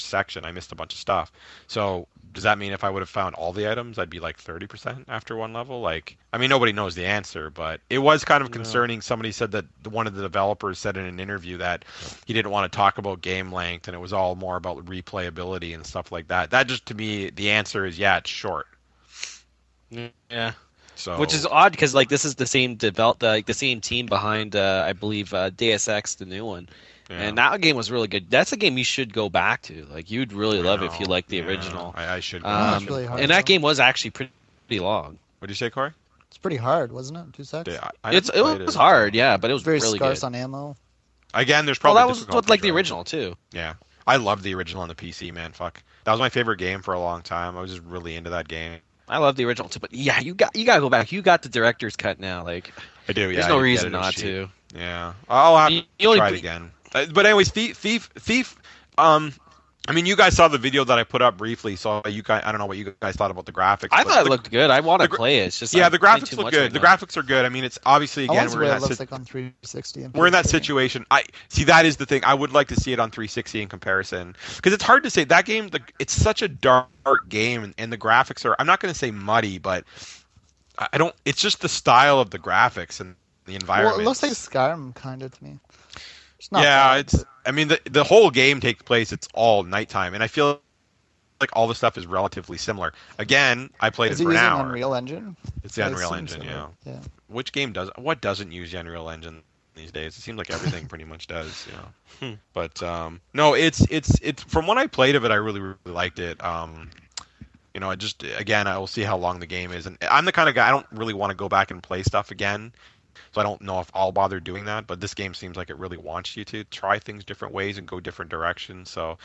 section. I missed a bunch of stuff. So does that mean if I would have found all the items, I'd be like 30% after one level? Like, I mean, nobody knows the answer, but it was kind of concerning. Somebody said that one of the developers said in an interview that he didn't want to talk about game length, and it was all more about replayability and stuff like that. That just, to me, the answer is, yeah, it's short. Yeah. So, which is odd because like this is the same the same team behind I believe Deus Ex, the new one. Yeah. And that game was really good. That's a game you should go back to. Like you'd really love it if you like the original. I should. It's really hard, and that game was actually pretty long. What did you say, Corey? It's pretty hard, wasn't it? 2 seconds. Yeah, it was hard, yeah, but it was very really scarce good. on ammo. Again, there's probably that was like the original too. Yeah, I loved the original on the PC, man. Fuck, that was my favorite game for a long time. I was just really into that game. I love the original too, but yeah, you got to go back. You got the director's cut now. Like I do. Yeah, there's no reason not to. Yeah, I'll have to try it again. But anyways, Thief. I mean, you guys saw the video that I put up briefly, so I don't know what you guys thought about the graphics. I thought it looked good. I want to play it. It's just the graphics look good. The graphics are good. I mean, it's obviously again we're in that looks like on 360. We're in that situation. I see that is the thing. I would like to see it on 360 in comparison because it's hard to say that game. It's such a dark game, and the graphics are. I'm not going to say muddy, but I don't. It's just the style of the graphics and the environment. Well, it looks like Skyrim kind of to me. I mean, the whole game takes place. It's all nighttime, and I feel like all the stuff is relatively similar. Again, I played it for an hour. Is it using Unreal Engine? It's the Unreal Engine, yeah. Which game what doesn't use the Unreal Engine these days? It seems like everything pretty much does, But no, it's from when I played of it, I really really liked it. I just again, I will see how long the game is, and I'm the kind of guy I don't really want to go back and play stuff again. So I don't know if I'll bother doing that, but this game seems like it really wants you to try things different ways and go different directions. So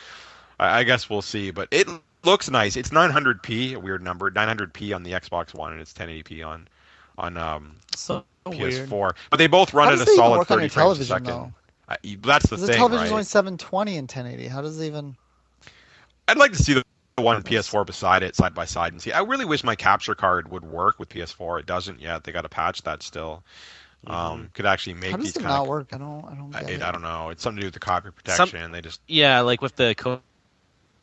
I guess we'll see. But it looks nice. It's 900p, a weird number, 900p on the Xbox One, and it's 1080p on PS4. Weird. But they both run at a solid 30 frames a second. Though? That's the thing, the television's right? only 720 and 1080. How does it even? I'd like to see the one PS4 beside it, side by side, and see. I really wish my capture card would work with PS4. It doesn't yet. They got to patch that still. Could actually make these kind of. How does it not work? I don't get it. I don't know. It's something to do with the copy protection. They just. Yeah, like with the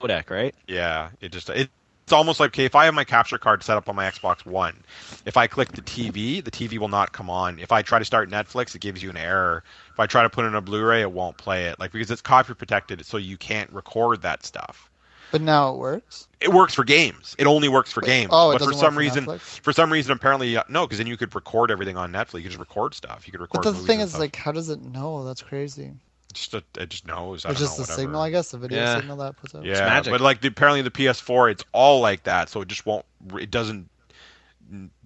codec, right? Yeah, it's almost like, okay, if I have my capture card set up on my Xbox One, if I click the TV will not come on. If I try to start Netflix, it gives you an error. If I try to put in a Blu-ray, it won't play it. Like because it's copy protected, so you can't record that stuff. But now it works. It works for games. It only works for games. Oh, it But doesn't for work some for reason, Netflix? apparently no, because then you could record everything on Netflix. You could just record stuff. You could But record the movies thing and is, stuff. like, how does it know? That's crazy. It just knows. I It's don't know, just the whatever. signal, I guess, the video Yeah. signal that it puts out. It's Yeah, magic. but like apparently the PS4, it's all like that, so it just won't. It doesn't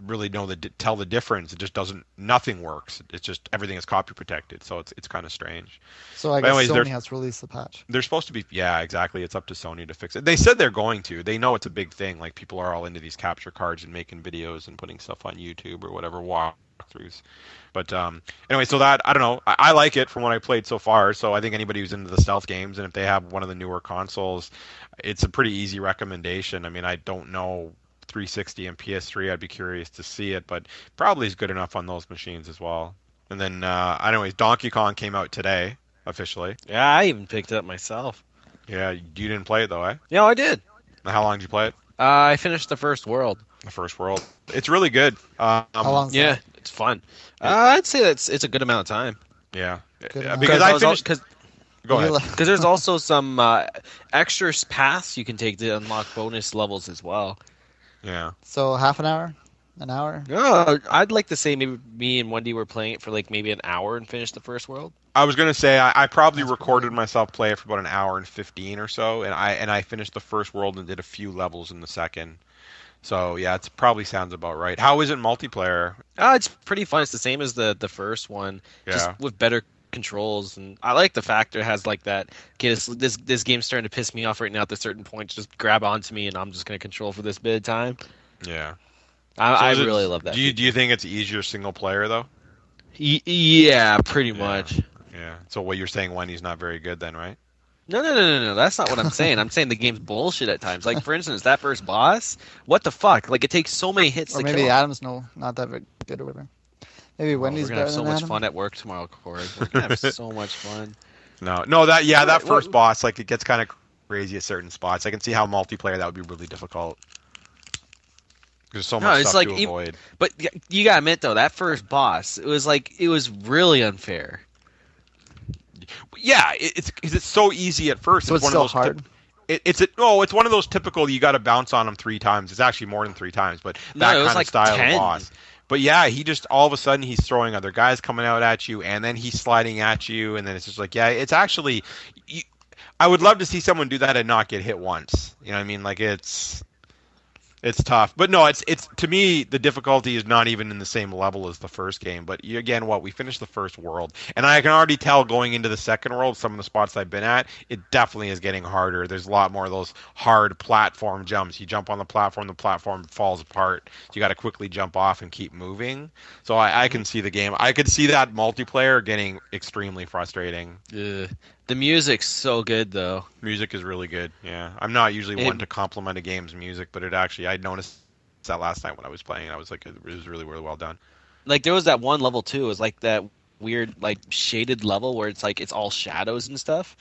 really know tell the difference. It just doesn't. Nothing works. It's just everything is copy protected, so it's kind of strange. So I But guess anyways, Sony has released the patch. they're supposed to be. Yeah, exactly. It's up to Sony to fix it. They said they're going to. They know it's a big thing. Like people are all into these capture cards and making videos and putting stuff on YouTube or whatever walkthroughs. But anyway, so that I don't know. I like it from what I played so far. So I think anybody who's into the stealth games and if they have one of the newer consoles, it's a pretty easy recommendation. I mean, I don't know 360 and PS3. I'd be curious to see it, but probably is good enough on those machines as well. And then, anyways, Donkey Kong came out today officially. Yeah, I even picked it up myself. Yeah, you didn't play it though, eh? Yeah, I did. How long did you play it? I finished the first world. The first world. It's really good. How long? Yeah, it's fun. I'd say it's a good amount of time. Yeah, Good enough. because I finished. Because Go ahead. there's also some extra paths you can take to unlock bonus levels as well. Yeah. So half an hour. Oh, I'd like to say maybe me and Wendy were playing it for like maybe an hour and finished the first world. I was gonna say I probably That's recorded pretty good. myself play it for about an hour and 15 or so, and I finished the first world and did a few levels in the second. So yeah, it probably sounds about right. How is it multiplayer? It's pretty fun. It's the same as the first one, just Yeah. with better controls. And I like the fact it has like that. Okay, this game's starting to piss me off right now. At a certain point, just grab onto me, and I'm just gonna control for this bit of time. Yeah. I So is it- really love that. Do you think it's easier single player though? Yeah, pretty Yeah. much. Yeah. So what you're saying, Wendy's not very good then, right? No. That's not what I'm saying. I'm saying the game's bullshit at times. Like for instance, that first boss. What the fuck? Like it takes so many hits Or to maybe kill him. Adam's not that very good or whatever. Maybe Wendy's We're gonna have better so than much Adam. fun at work tomorrow, Corey. We're gonna have so much fun. No, that that What- first what- boss, like it gets kind of crazy at certain spots. I can see how multiplayer that would be really difficult. There's so No, much it's stuff like to avoid. But you gotta admit though, that first boss, it was really unfair. Yeah, it's because it's so easy at first. So it's one still of those hard. It's one of those typical. You got to bounce on him 3 times. It's actually more than 3 times, but No, that it was kind like of style 10. of boss. But yeah, he just all of a sudden he's throwing other guys coming out at you, and then he's sliding at you, and then it's just like it's actually. I would love to see someone do that and not get hit once. You know what I mean? Like it's tough, but no, it's to me the difficulty is not even in the same level as the first game. But again, we finished the first world, and I can already tell going into the second world, some of the spots I've been at, it definitely is getting harder. There's a lot more of those hard platform jumps. You jump on the platform falls apart. So you got to quickly jump off and keep moving. So I can see the game. I could see that multiplayer getting extremely frustrating. Ugh. The music's so good though. Music is really good. Yeah, I'm not usually It- one to compliment a game's music, but I noticed that last night when I was playing. I was like, it was really, really well done. Like there was that one level too. It was like that weird like shaded level where it's like it's all shadows and stuff.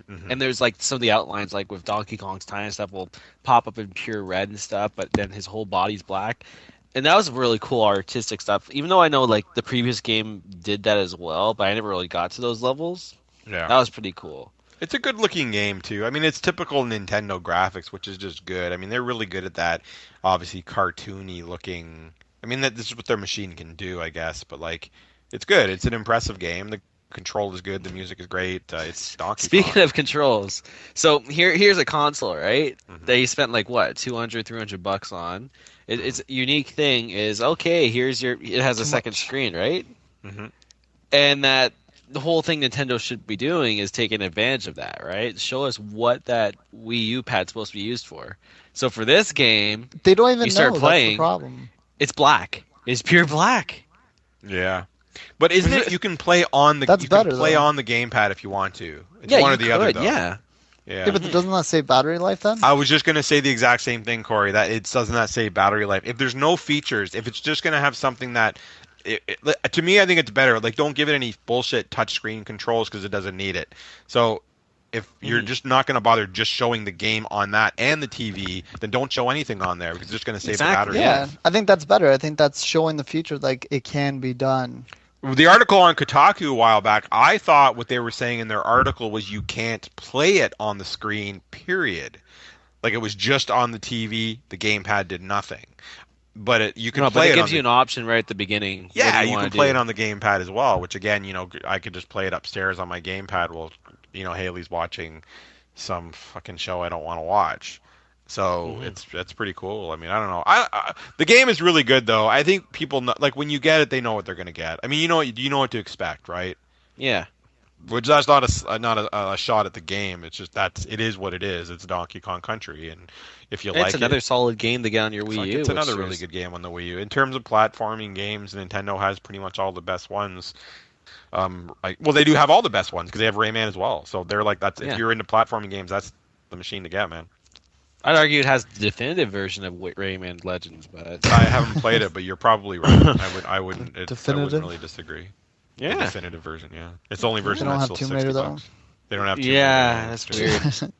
Mhm. And there's like some of the outlines like with Donkey Kong's tie and stuff will pop up in pure red and stuff, but then his whole body's black. And that was really cool artistic stuff. Even though I know like the previous game did that as well, but I never really got to those levels. Yeah, That was pretty cool. it's a good-looking game too. I mean, it's typical Nintendo graphics, which is just good. I mean, they're really good at that. Obviously, cartoony looking. I mean, this is what their machine can do, I guess. But like, it's good. It's an impressive game. The control is good. The music is great. It's Donkey Speaking Kong. of controls, so here's a console, right? Mhm. That you spent like what, 200, 300 bucks on. It's a unique thing is okay. It has a Too second much. screen, right? Mhm. And that the whole thing Nintendo should be doing is taking advantage of that, right? Show us what that Wii U pad's supposed to be used for. So for this game, They don't even You start know. That's playing. the problem. it's black. It's pure black. Yeah, but isn't it? You can play on the. That's you can better, play though. on the gamepad if you want to. It's Yeah, one you or the could, other, though. yeah. Yeah. Yeah, but doesn't that say battery life then? I was just gonna say the exact same thing, Corey. That it doesn't that say battery life. If there's no features, if it's just gonna have something that, to me, I think it's better. Like, don't give it any bullshit touchscreen controls because it doesn't need it. So, if you're just not gonna bother just showing the game on that and the TV, then don't show anything on there because it's just gonna save Exactly, the battery. Yeah, life. I think that's better. I think that's showing the future, like it can be done. The article on Kotaku a while back, I thought what they were saying in their article was you can't play it on the screen. Period. Like it was just on the TV. The gamepad did nothing. But you can No, but play it it on gives you an option right at the beginning. What yeah, do you you want can to play do? it on the gamepad as well. Which again, I could just play it upstairs on my gamepad while Haley's watching some fucking show I don't want to watch. So Hmm. it's pretty cool. I mean, I don't know. The game is really good though. I think people know, like when you get it, they know what they're gonna get. I mean, you know what to expect, right? Yeah. Which that's not a shot at the game. It's just it is what it is. It's Donkey Kong Country, and if you It's like another it, solid game to get on your Wii fuck, U. it's Which another really there's, good game on the Wii U. In terms of platforming games, Nintendo has pretty much all the best ones. Well, they do have all the best ones because they have Rayman as well. So they're like that's if yeah. you're into platforming games, that's the machine to get, man. I'd argue it has the definitive version of Rayman Legends, but I haven't played it, but you're probably right. I wouldn't Definitive? really disagree. The yeah. definitive version, yeah. It's the only They version don't that's have still Tomb Raider 60 though. bucks. They don't have Tomb Yeah, Raider. that's Just- weird.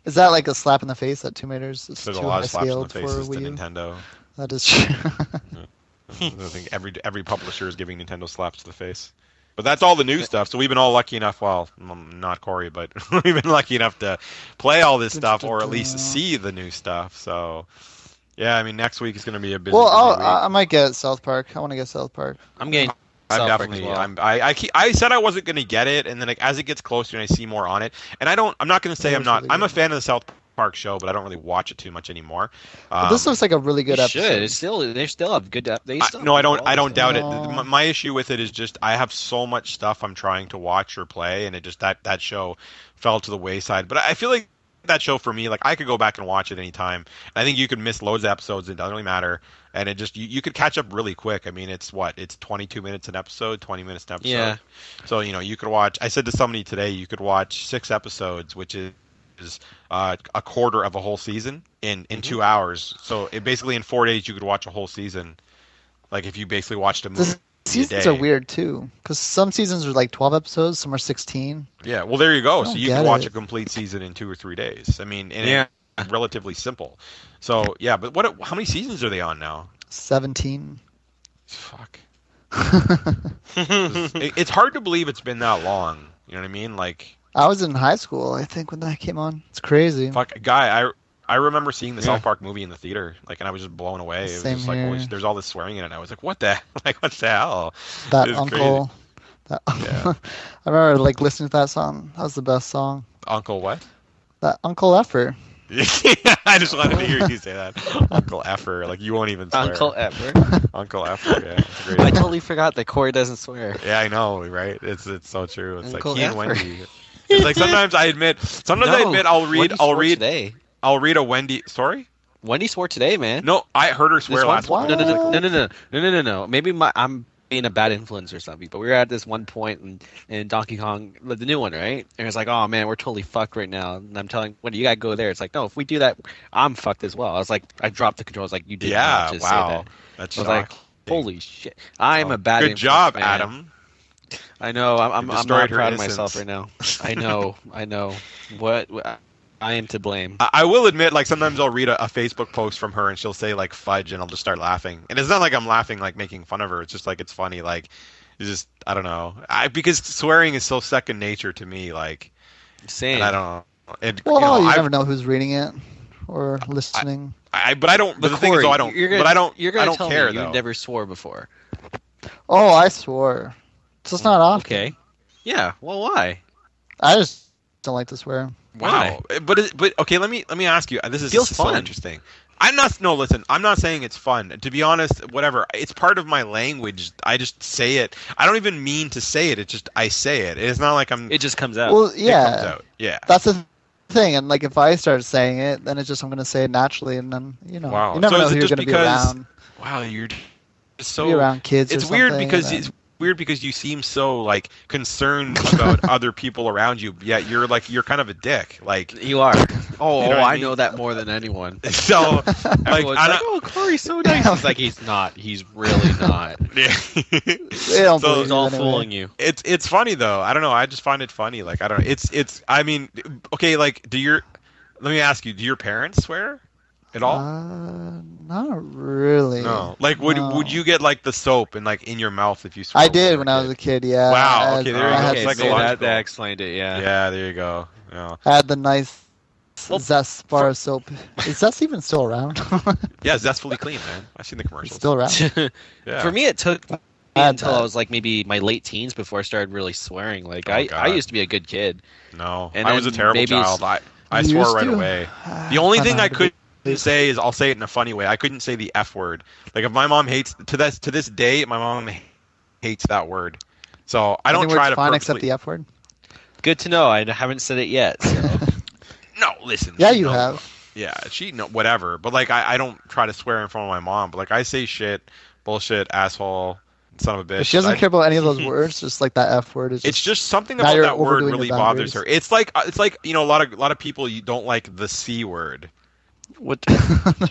Is that like a slap in the face that Tomb Raider's is There's too a lot high of slaps in the scaled for faces to Wii U? Nintendo. That is true. I think every publisher is giving Nintendo slaps to the face. But that's all the new stuff. So we've been all lucky enough. Well, not Corey, but we've been lucky enough to play all this stuff, or at least see the new stuff. So, yeah, I mean, next week is going to be a busy, Well, busy week. I might get South Park. I want to get South Park. I'm getting I'm South Park definitely. as well. I said I wasn't going to get it, and then like as it gets closer and I see more on it, and I'm not going to say It I'm was not. really I'm a good. fan of the South Park show, but I don't really watch it too much anymore. But this looks like a really good You episode. should. They still have good. They still No, I have don't. good I don't doubt quality it. No. My issue with it is just I have so much stuff I'm trying to watch or play, and it just that show fell to the wayside. But I feel like that show for me, like I could go back and watch it anytime. I think you could miss loads of episodes; it doesn't really matter. And it just you could catch up really quick. I mean, it's 22 minutes an episode, 20 minutes an episode. Yeah. So you could watch. I said to somebody today, you could watch 6 episodes, which is a quarter of a whole season in 2 hours. So it basically in 4 days you could watch a whole season. Like if you basically watched a movie. The seasons are weird too, because some seasons are like 12 episodes, some are 16. Yeah, well there you go. I So don't you get can watch it. a complete season in 2 or 3 days. I mean, and Yeah. it's relatively simple. So yeah, but how many seasons are they on now? 17. Fuck. It's hard to believe it's been that long. You know what I mean? Like, I was in high school, I think, when that came on. It's crazy. fuck, guy. I remember seeing the Yeah. South Park movie in the theater, like, and I was just blown away. It was Same just like, here. there's all this swearing in it. And I was like, what the, like, what the hell? That It was uncle. That, Yeah. I remember like listening to that song. That was the best song. Uncle what? That Uncle Effer. I just wanted to hear you say that. Uncle Effer, like you won't even swear. Uncle Ever. Uncle Effer, yeah, it's a great. I totally forgot that Corey doesn't swear. Yeah, I know, right? It's so true. It's Uncle like he and Effer. Wendy. It's like sometimes I admit I'll read today. I'll read a Wendy. Sorry? Wendy swore today, man. No, I heard her swear This one- last What? week. No. Maybe I'm being a bad influence or something. But we were at this one point in Donkey Kong, the new one, right? And it's like, oh man, we're totally fucked right now. And I'm telling Wendy, you gotta go there. It's like, no, if we do that, I'm fucked as well. I was like, I dropped the controls. Like you did Yeah, not just say wow. that. That's I was like, shocking. holy shit, I'm Oh, a bad. Good influence, job, man. Adam. I know. I'm You not destroyed her proud of innocence. myself right now. I know. What I am to blame. I will admit, like sometimes I'll read a Facebook post from her and she'll say like fudge, and I'll just start laughing. And it's not like I'm laughing like making fun of her. It's just like it's funny. Like it's just I don't know. Because swearing is so second nature to me. Like Same. and I don't know. And, Well, you I've- never know who's reading it or listening. but I don't. But the thing is, Corey, though, I don't. You're gonna, But I don't. You're I gonna don't tell care me though. you never swore before. Oh, I swore. It's just not often. Okay. Yeah. Well, why? I just don't like to swear. Wow. But okay, let me ask you. This is Feels so fun. interesting. I'm not. No, listen. I'm not saying it's fun. To be honest, whatever. It's part of my language. I just say it. I don't even mean to say it. It's just I say it. It's not like I'm. It just comes out. Well, It comes yeah, out. Yeah. that's the thing. And like, if I start saying it, then it's just I'm gonna say it naturally, and then Wow. you never So know is who it you're just gonna be because- around. Wow. You're just Be so. around kids. It's or weird something, because and it's weird because you seem so like concerned about other people around you, yet you're kind of a dick. Like you are. Oh, You know what I I mean? know that more than anyone. so. Like Everyone's I like, don't. oh, Corey's so nice. He's like, he's not. He's really not. Yeah. They don't So believe He's you all anyway. fooling you. It's funny though. I don't know. I just find it funny. Like I don't know. It's. I mean, okay. Like, let me ask you. Do your parents swear at all? Not really. No. Like, would No. you get like the soap and like in your mouth if you swore? I did when I was a kid. Yeah. Wow, I okay, had- there you I go. had It's the like so psychological. that explained it. Yeah. Yeah, there you go. Yeah. I had the nice Well, Zest bar soap. Is Zest even still around? Yeah, Zestfully Clean, man. I've seen the It's commercials. still around. Yeah. For me, it took me Add until I that. was like maybe my late teens before I started really swearing. Like Oh, I God. used to be a good kid. No, And I was a then terrible maybe it's- child. I You swore used right to? away. The only Kinda thing I hard to couldn't believe. say is I'll say it in a funny way. I couldn't say the F word. Like if my mom hates to this day, my mom hates that word. So I don't Any try word's to fine purposely. except the F word. Good to know. I haven't said it yet. So. No, listen. Yeah, she you knows. have. Yeah, she no whatever. But like I don't try to swear in front of my mom. But like I say shit, bullshit, asshole, son of a bitch. But she doesn't care about any of those words. Just like that F word is. It's just something now about you're that word overdoing really your bothers boundaries. her. It's like a lot of people you don't like the C word. What There's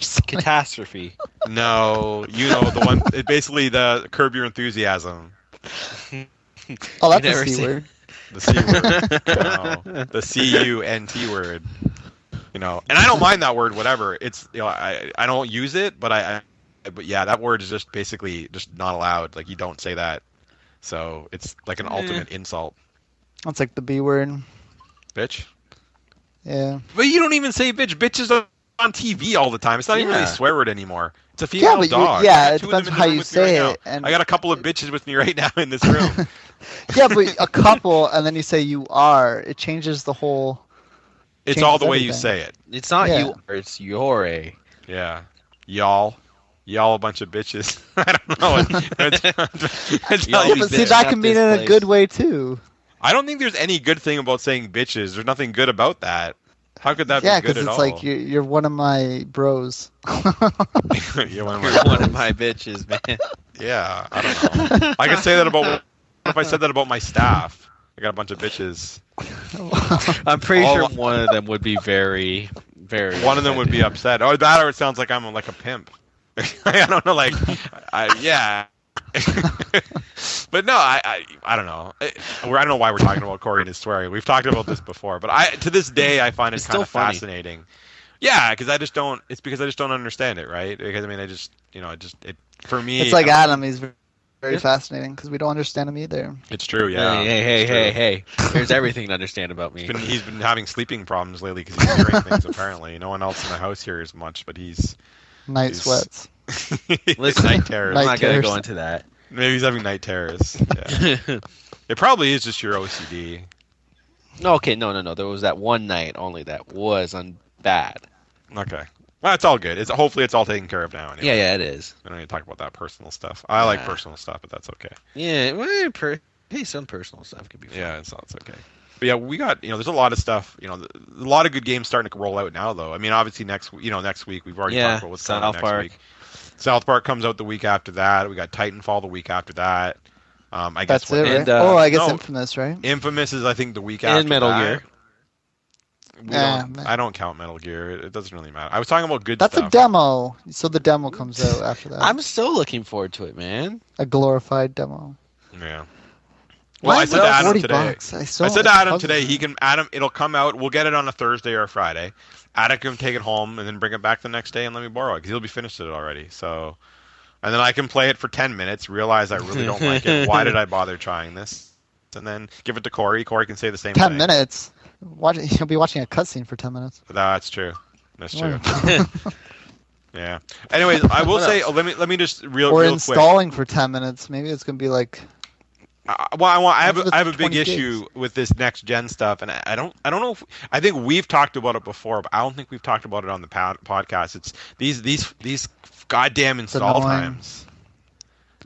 so many- catastrophe? No, the one. It basically the Curb Your Enthusiasm. Oh, that's You a never C see- word. The C word. No, the CUNT word. And I don't mind that word. Whatever. It's I don't use it, but but yeah, that word is just basically just not allowed. Like you don't say that. So it's like an ultimate insult, That's like the B word. bitch. Yeah. But you don't even say bitch. Bitch is on TV all the time. It's not even really a Yeah. swear word anymore. It's a Yeah, female but dog. yeah, I got it two of them depends in the how room you with me right say now. it. And I got a couple of bitches with me right now in this room. yeah, but a couple, and then you say you are. It changes the whole. It's Changes all the way you everything. say it. It's not Yeah. you. It's your a. Yeah. Y'all a bunch of bitches. I don't know. It's Y'all how be you But see, say bitching it. that at can mean this in a place. good way too. I don't think there's any good thing about saying bitches. There's nothing good about that. How could that Yeah, be good because at it's all? like you're one of my bros. You're one of You're my one of bros. my bitches, man. Yeah, I don't know. I could say that about. What if I said that about my staff? I got a bunch of bitches. I'm pretty All- sure one of them would be very, very. One of them would be upset. Oh, that or it sounds like I'm like a pimp. I don't know, like, yeah. But no, I don't know. I don't know why we're talking about Corey and his swearing. We've talked about this before, but to this day I find it It's kind still of funny. fascinating. Yeah, because I just don't. It's because I just don't understand it, right? Because I mean, I just it for me. It's like I- Adam. He's very fascinating because we don't understand him either. It's true, yeah. Hey, It's hey, true. hey. There's everything to understand about me. He's been having sleeping problems lately because he's hearing things. Apparently, no one else in the house hears much, but he's Night He's- sweats. Listen, night terrors. I'm Night not gonna terrors. go into that. Maybe he's having night terrors. Yeah. It probably is just your OCD. No, okay, no. There was that one night only that was bad. Okay. Well, it's all good. Hopefully it's all taken care of now. Anyway. Yeah, it is. I don't need to talk about that personal stuff. I like Yeah. personal stuff, but that's okay. Yeah, well, hey, some personal stuff could be fun. Yeah, it's okay. But yeah, we got there's a lot of stuff. A lot of good games starting to roll out now, though. I mean, obviously next week we've already Yeah, talked about what's coming out South next Park. week. South Park comes out the week after that. We got Titanfall the week after that. I guess That's it, right? And, I guess no. Infamous, right? Infamous is I think the week after And Metal that. Gear. I don't count Metal Gear. It doesn't really matter. I was talking about good That's stuff. a demo. So the demo comes out after that. I'm still looking forward to it, man. A glorified demo. Yeah. Well, Why I is said it to Adam 40 today. bucks? I said to Adam today, it'll come out. We'll get it on a Thursday or a Friday. Adam can take it home and then bring it back the next day and let me borrow it because he'll be finished it already. So, and then I can play it for 10 minutes, realize I really don't like it. Why did I bother trying this? And then give it to Corey. Corey can say the same 10 thing. minutes. You'll be watching a cutscene for 10 minutes. That's true. That's true. Yeah. Yeah. Anyways, I will What say, else? let me just Or real quick. installing for 10 minutes. Maybe it's going to be like... I have What's I have a the big 20 issue with this next gen stuff, and I don't know if I think we've talked about it before, but I don't think we've talked about it on the podcast. It's these goddamn install annoying. times.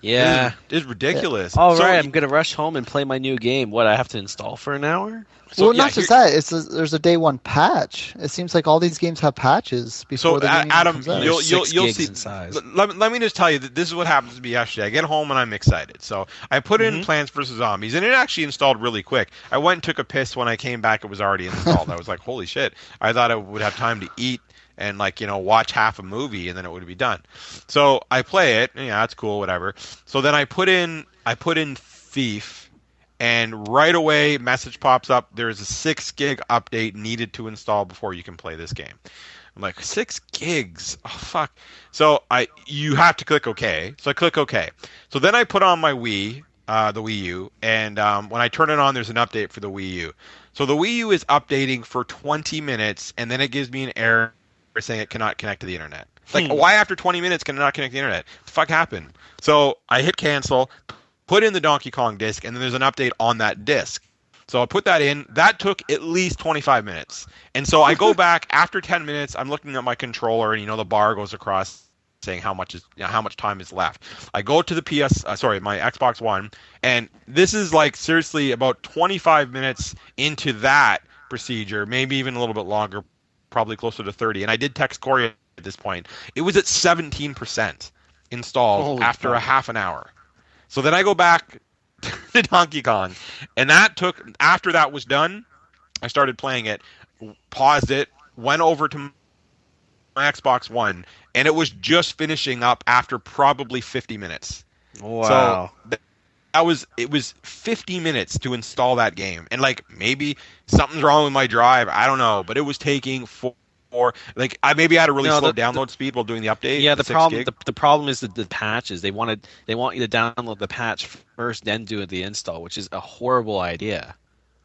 Yeah. It's ridiculous. All So, right, I'm gonna rush home and play my new game. What, I have to install for an hour? so, well, yeah, not just that. There's a day one patch. It seems like all these games have patches before the game even Adam, comes out. you'll There's 6 you'll gigs see. in size. Let me just tell you that this is what happens to me yesterday. I get home and I'm excited. So I put in Mhm. Plants vs Zombies, and it actually installed really quick. I went and took a piss. When I came back, it was already installed. I was like, holy shit! I thought I would have time to eat and watch half a movie and then it would be done. So I play it. Yeah, that's cool. Whatever. So then I put in Thief. And right away, message pops up. There's a 6 gig update needed to install before you can play this game. I'm like, 6 gigs? Oh, fuck. So you have to click OK. So I click OK. So then I put on my Wii, the Wii U, and when I turn it on, there's an update for the Wii U. So the Wii U is updating for 20 minutes, and then it gives me an error saying it cannot connect to the internet. Like, why after 20 minutes can it not connect to the internet? What the fuck happened? So I hit cancel, put in the Donkey Kong disc, and then there's an update on that disc. So I put that in. That took at least 25 minutes. And so I go back after 10 minutes. I'm looking at my controller, and the bar goes across saying how much time is left. I go to the my Xbox One, and this is like seriously about 25 minutes into that procedure, maybe even a little bit longer, probably closer to 30. And I did text Corey at this point. It was at 17% installed Holy after fuck. a half an hour. So then I go back to Donkey Kong, and after that was done, I started playing it, paused it, went over to my Xbox One, and it was just finishing up after probably 50 minutes. Wow. So it was 50 minutes to install that game, and like maybe something's wrong with my drive, I don't know, but it was taking like I had a really slow download speed while doing the update. Yeah, the problem is the patches. They want you to download the patch first, then do the install, which is a horrible idea.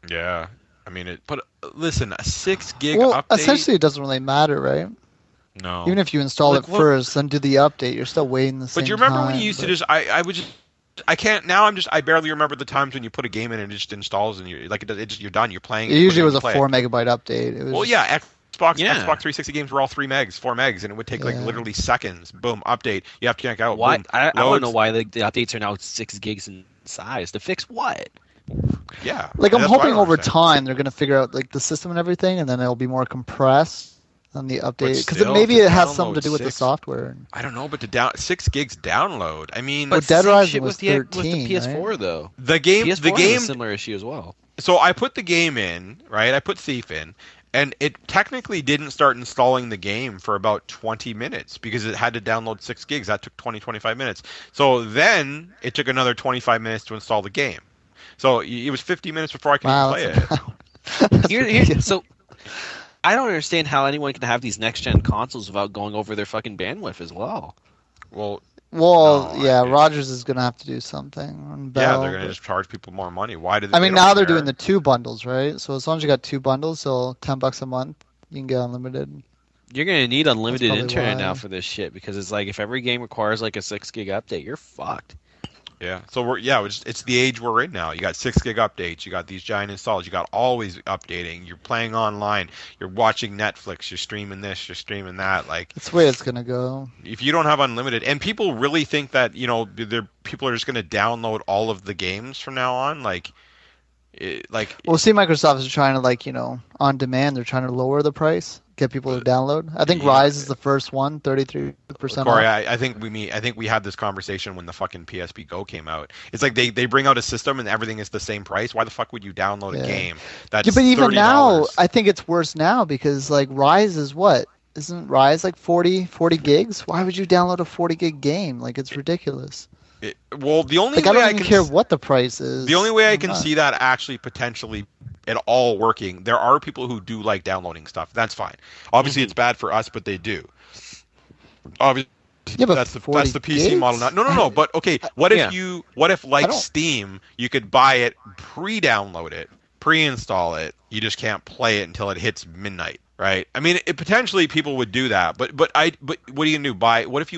Yeah, I mean it. But listen, a 6 gig Well, update. essentially, it doesn't really matter, right? No. Even if you install it first, then do the update, you're still waiting the same But you remember when time, you used to just I can't now. I barely remember the times when you put a game in and it just installs and you're done. You're playing. It usually was a 4 megabyte update. It was Well, yeah. Xbox 360 games were all 4 megs, and it would take like literally seconds. Boom, update. You have to connect out. Why? Boom, I don't know why the updates are now 6 gigs in size. To fix what? Yeah. Like I'm that's what I hoping don't over understand. time they're gonna figure out like the system and everything, and then it'll be more compressed on the update because still, maybe to it has something to download do with the 6 software. I don't know, but 6 gigs download. I mean, But Same Dead Rising shit was with the 13, PS4 right? though. the game, PS4 the has game. a similar issue as well. So I put the game in, right? I put Thief in, and it technically didn't start installing the game for about 20 minutes because it had to download 6 gigs. That took 25 minutes. So then it took another 25 minutes to install the game. So it was 50 minutes before I could even play it. That's ridiculous. So I don't understand how anyone can have these next gen consoles without going over their fucking bandwidth as well. Well, Well, No, yeah, I- Rogers is gonna have to do something. On yeah, Bell, they're going to but- just charge people more money. Why do they? I mean, they don't now they're care. doing the 2 bundles, right? So as long as you got 2 bundles, so $10 a month, you can get unlimited. You're gonna need unlimited probably internet why. now for this shit because it's like if every game requires like a 6 gig update, you're fucked. Yeah. So it's the age we're in now. You got 6 gig updates. You got these giant installs. You got always updating. You're playing online. You're watching Netflix. You're streaming this. You're streaming that. Like That's the way it's gonna go. if you don't have unlimited, and people really think that people are just going to download all of the games from now on. Well, see, Microsoft is trying to on demand. They're trying to lower the price, get people to download. I think Yeah. Rise is the first one, 33% Corey, off. I think we had this conversation when the fucking PSP Go came out. It's like they bring out a system and everything is the same price. Why the fuck would you download Yeah. a game that's Yeah, but even now, $30? I think it's worse now because like Rise is what? Isn't Rise like 40 gigs? Why would you download a 40 gig game? Like it's ridiculous. Well, the only Like I way don't I even can care what the price is. the only way I I'm can not. see that actually potentially at all working, there are people who do like downloading stuff. That's fine. Obviously, it's bad for us, but they do. Obviously, Yeah, but that's 40 the PC model. gigs? No. But okay, what Yeah. if like don't- Steam, you could buy it, pre-download it, pre-install it. You just can't play it until it hits midnight, right? I mean, potentially people would do that, but what are you gonna do? What if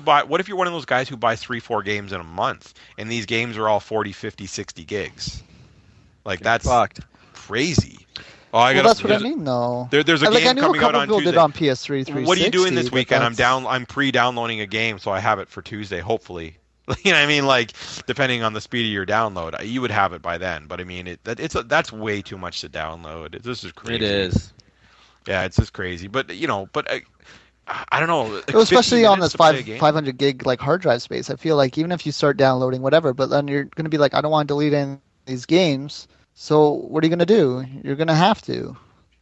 you're one of those guys who buys 3-4 games in a month, and these games are all 40, 50, 60 gigs? Like that's Fucked. crazy. Oh, I Well, got. that's what I mean, though. There's a Like, I game knew a coming out couple on people Tuesday. did on PS3 360. What are you doing this but weekend? that's- I'm pre-downloading a game, so I have it for Tuesday, hopefully. You know what I mean? Like, depending on the speed of your download, you would have it by then. But I mean, that's way too much to download. This is crazy. It is. Yeah, it's just crazy. But I don't know. Like Well, especially 50 on minutes this to play a game? 500 gig like hard drive space, I feel like even if you start downloading whatever, but then you're gonna be like, I don't want to delete any of these games. So what are you gonna do? You're gonna have to.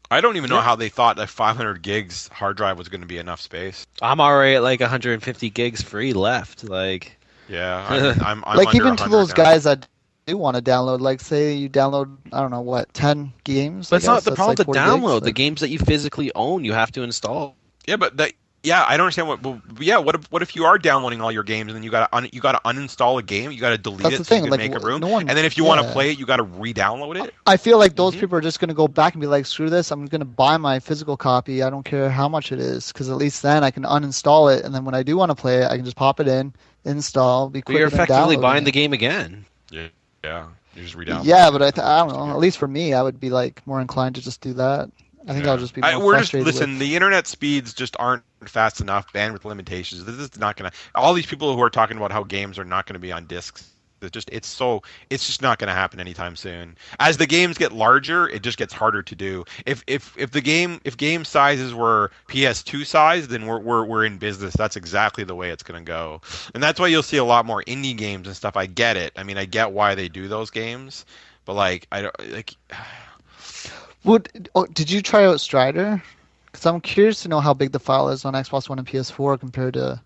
I don't even know how they thought that 500 gigs hard drive was going to be enough space. I'm already at like 150 gigs free left. Like, Yeah, I'm Like under even to 100 those now. guys that do want to download, like say you download, I don't know what, 10 games. but it's not the That's problem like to 40 download. gigs, The like- games that you physically own, you have to install. Yeah, but Yeah, I don't understand what. Well, yeah, what if you are downloading all your games and then you gotta uninstall a game, you gotta delete That's the it so you thing. can Like make a room, no one, and then if you want to yeah. play it, you gotta re-download it. I feel like those Hmm. people are just gonna go back and be like, screw this. I'm gonna buy my physical copy. I don't care how much it is, because at least then I can uninstall it, and then when I do want to play it, I can just pop it in, install, be But you're quicker than effectively downloading buying the it. game again. Yeah, yeah, you just Yeah, re-download but it. That's I don't just know. yeah. At least for me, I would be like more inclined to just do that. I think I'll Yeah. just be more We're just frustrated listen. with. The internet speeds just aren't fast enough. Bandwidth limitations. This is not gonna. All these people who are talking about how games are not gonna be on discs. It's just not gonna happen anytime soon. As the games get larger, it just gets harder to do. If game sizes were PS2 size, then we're in business. That's exactly the way it's gonna go, and that's why you'll see a lot more indie games and stuff. I get it. I mean, I get why they do those games, but like I don't like. Did you try out Strider? Because I'm curious to know how big the file is on Xbox One and PS4 compared to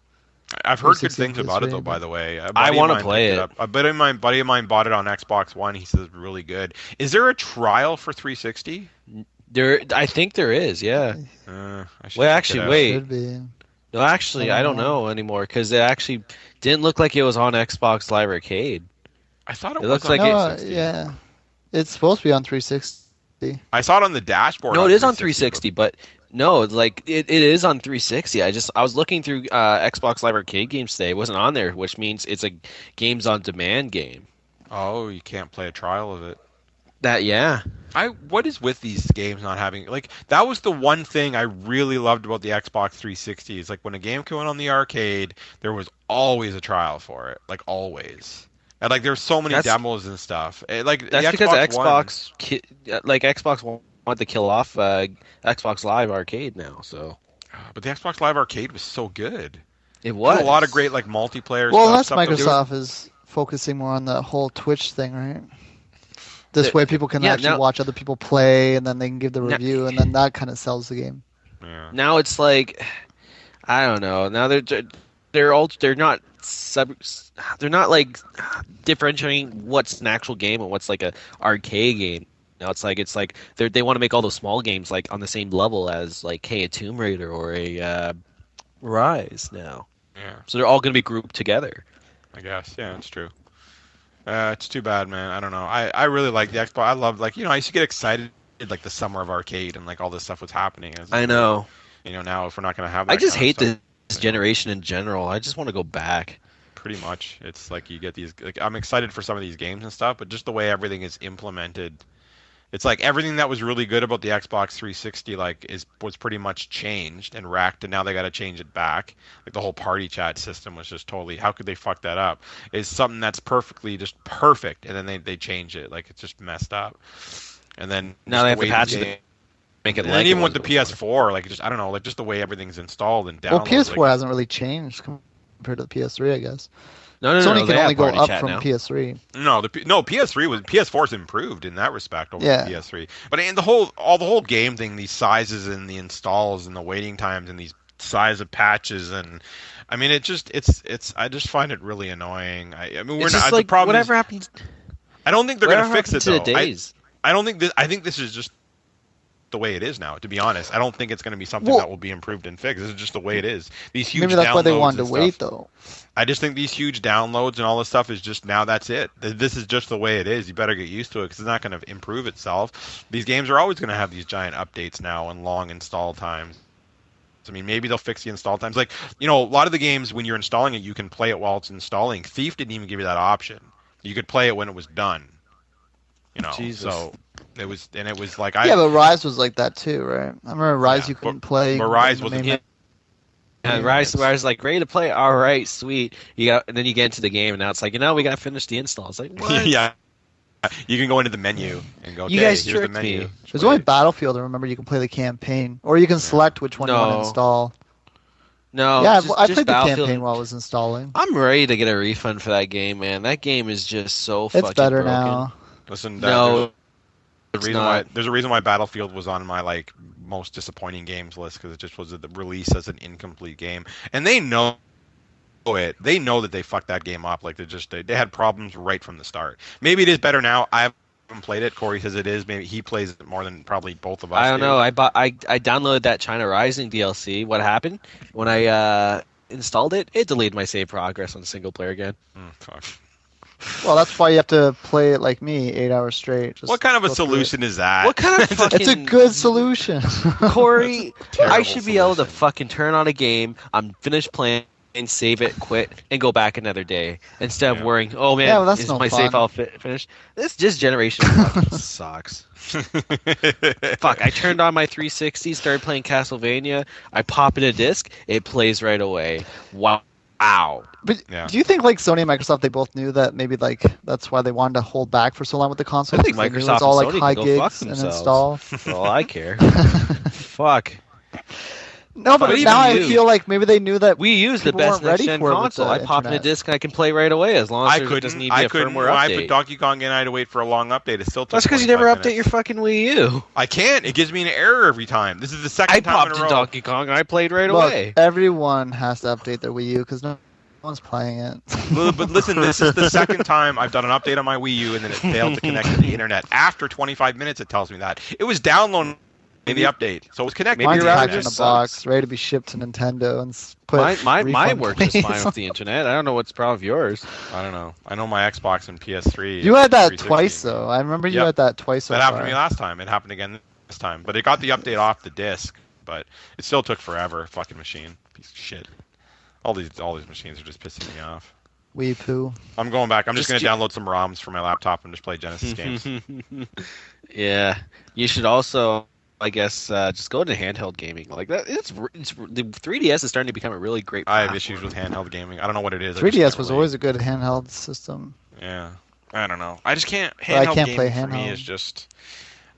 I've heard good 360 and things about it PS3. though. But By the way, a I buddy of want to mine play picked it it. up. A buddy of mine bought it on Xbox One. He says it's really good. Is there a trial for 360? I think there is. Yeah. I should Wait, check it actually, out. wait. should be. No, I actually, I don't don't know. know anymore because it actually didn't look like it was on Xbox Live Arcade. I thought it It was looks on like it. No, 360. yeah, it's supposed to be on 360. I saw it on the dashboard No, on it is on 360, but 360, but no, it's like it is on 360. I was looking through Xbox Live Arcade games today. It wasn't on there, which means it's a games on demand game. oh, you can't play a trial of it. That yeah. What is with these games not having like that was the one thing I really loved about the Xbox 360 is like when a game came out on the arcade, there was always a trial for it, like always. And like there's so many That's demos and stuff. Like the that's because Xbox One, Xbox wanted to kill off Xbox Live Arcade now, so but the Xbox Live Arcade was so good. it There's a lot of was. great like multiplayer Well, stuff, unless stuff that there was Microsoft is focusing more on the whole Twitch thing, right? This The, way, people can yeah, actually watch other people play, and then they can give the now review, and then that kind of sells the game. yeah. now it's like I don't know. Now they're not they're not like differentiating what's an actual game and what's like a arcade game. Now it's like they want to make all those small games like on the same level as like hey a Tomb Raider or a Rise now. Yeah, So they're all going to be grouped together. I guess. Yeah, it's true. It's too bad, man. I don't know. I really like the Xbox. I love like I used to get excited like the summer of arcade and like all this stuff was happening. It's I just like know. now if we're not gonna have I that just kind of hate stuff, this generation in general. I just want to go back. pretty much it's like you get these. Like I'm excited for some of these games and stuff, but just the way everything is implemented, it's like everything that was really good about the Xbox 360 like was pretty much changed and racked, and now they got to change it back. Like the whole party chat system was just totally. How could they fuck that up? It's something that's perfectly just perfect, and then they change it. Like it's just messed up. And then Now just they the have to way patch these it to games. make it And then like it even with was the before. PS4, like just I don't know, like just the way everything's installed and Well, downloaded, PS4 like hasn't really changed compared to the PS3, I guess. No. Sony They can only have go party up chat from now. PS3. no PS4's improved in that respect over the Yeah. PS3. But in the whole game thing, these sizes and the installs and the waiting times and these size of patches and I mean it's I just find it really annoying. I mean we're It's not just the like problem is whatever happened. I don't think they're Whatever gonna fix happened it to the though. days? I don't think I think this is just the way it is now. To be honest, I don't think it's going to be something that Well, will be improved and fixed. This is just the way it is. These maybe huge that's why they downloads wanted to and wait, stuff. though. I just think these huge downloads and all this stuff is just now that's it. This is just the way it is. You better get used to it because it's not going to improve itself. These games are always going to have these giant updates now and long install times. I mean, maybe they'll fix the install times. Like, a lot of the games when you're installing it, you can play it while it's installing. Thief didn't even give you that option. You could play it when it was done. Jesus. So it was like Yeah, but Rise was like that too, right? I remember Rise yeah, you couldn't play. but Rise the wasn't. main And menu. Rise like ready to play. All right, sweet. And then you get into the game, and now it's like we got to finish the install. It's like what? Yeah, you can go into the menu and go. You Okay, guys here's the tricked menu. me. There's only Battlefield. I remember you can play the campaign, or you can select which one you want to No. install. No, Yeah, just, I just played the Battlefield. campaign while it was installing. I'm ready to get a refund for that game, man. That game is just so It's fucking better broken. now. Listen, No, there's a it's reason not. there's a reason why Battlefield was on my like most disappointing games list because it just was the release as an incomplete game, and they know it. They know that they fucked that game up. Like they had problems right from the start. Maybe it is better now. I haven't played it. Corey says it is. Maybe he plays it more than probably both of us. I don't do. know. I downloaded that China Rising DLC. What happened when I installed it? It deleted my save progress on single player again. Fuck. Well, that's why you have to play it like me, 8 hours straight. Just What kind of a go through it. solution is that? What kind of fucking It's a good solution. Corey? I Terrible should be able to solution. fucking turn on a game. I'm finished playing. Save it, quit, and go back another day instead of Yeah. worrying. Oh man, Yeah, well, that's is no my fun. save file finished? This just generation fucking sucks. Fuck! I turned on my 360, started playing Castlevania. I pop in a disc, it plays right away. Wow! But Yeah. do you think like Sony and Microsoft, they both knew that maybe like that's why they wanted to hold back for so long with the console? I think 'Cause they knew it Microsoft was all and like Sony high can go fuck gigs and themselves. install. For all I care. Fuck. No, but But now even I you- feel like maybe they knew that. We use the People best weren't ready next gen for it with console. the I pop in a internet. disc and I can play right away as long as I there doesn't need couldn't. to be I a couldn't. firmware When I update. put Donkey Kong in, I had to wait for a long update. It still took. That's because you never 25 update your minutes. fucking Wii U. I can't. It gives me an error every time. This is the second I time popped in a in row. Donkey Kong and I played right Look, away. everyone has to update their Wii U because no one's playing it. But listen, this is the second time I've done an update on my Wii U and then it failed to connect to the internet. After 25 minutes, it tells me that it was downloading the update, so it was connected. Maybe Mine's your router packed in just a box, sucks. ready to be shipped to Nintendo and put. Mine refund, works just fine please. with the internet. I don't know what's the problem with yours. I don't know. I know my Xbox and PS3. You had that 360. twice though. I remember you Yep. had that twice. So That happened to far. me last time. It happened again this time, but it got the update off the disc. But it still took forever. Fucking machine, piece of shit. All these machines are just pissing me off. Wii poo. I'm going back. I'm just Just going to download some ROMs for my laptop and just play Genesis games. Yeah, you should also, I guess, just go into handheld gaming like that. It's the 3DS is starting to become a really great. I have platform. issues with handheld gaming. I don't know what it is. I just 3DS can't was relate. always a good handheld system. Yeah. I don't know. I just can't. I Handheld can't gaming play for me handheld. is just.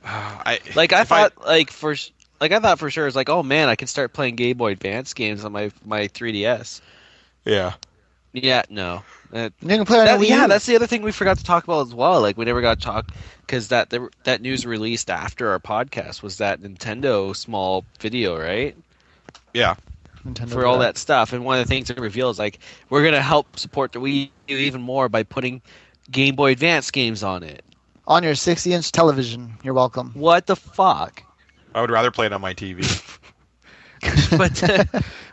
I if thought I thought for sure it's like, oh man, I can start playing Game Boy Advance games on my 3DS. Yeah. Yeah, no. You can play on your Wii U. That's the other thing we forgot to talk about as well. Like we never got to talk because that news released after our podcast was that Nintendo small video, right? Yeah. Nintendo For all Direct. that stuff, and one of the things it reveals, like we're gonna help support the Wii U even more by putting Game Boy Advance games on it. On your 60-inch television. You're welcome. What the fuck? I would rather play it on my TV. But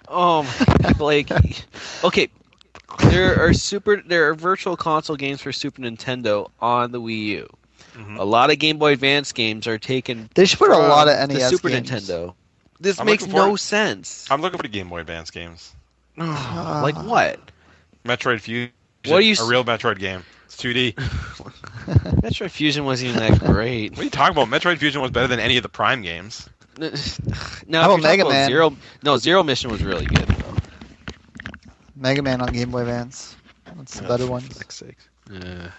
oh my God, like, okay, there are virtual console games for Super Nintendo on the Wii U. Mhm. A lot of Game Boy Advance games are taken They should put a from lot of the NES Super games. Nintendo. This I'm makes looking for no it. sense. I'm looking for the Game Boy Advance games. Like what? Metroid Fusion. What are you A real Metroid game. It's 2D. Metroid Fusion wasn't even that great. What are you talking about? Metroid Fusion was better than any of the Prime games. No, How if about you're talking Mega Man? Zero Mission was really good though. Mega Man on Game Boy Advance. That's the better one. Fuck's sake. Yeah.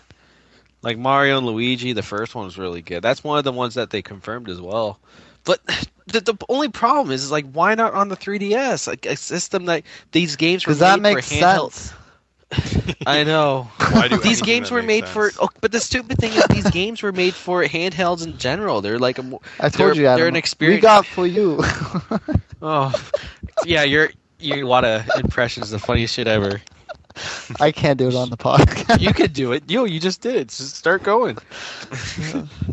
Like Mario and Luigi, the first one was really good. That's one of the ones that they confirmed as well. But the only problem is like, why not on the 3DS? Like a system that these games were Because that made makes for handheld. sense. I know. Why do These anything games that were makes made for. sense? Oh, but the stupid thing is, these games were made for handhelds in general. They're like a. I told you, Adam. They're an experience. We got for you. Oh, yeah. You a lot of impressions. The funniest shit ever. I can't do it on the podcast. You could do it. You just did it. Just start going.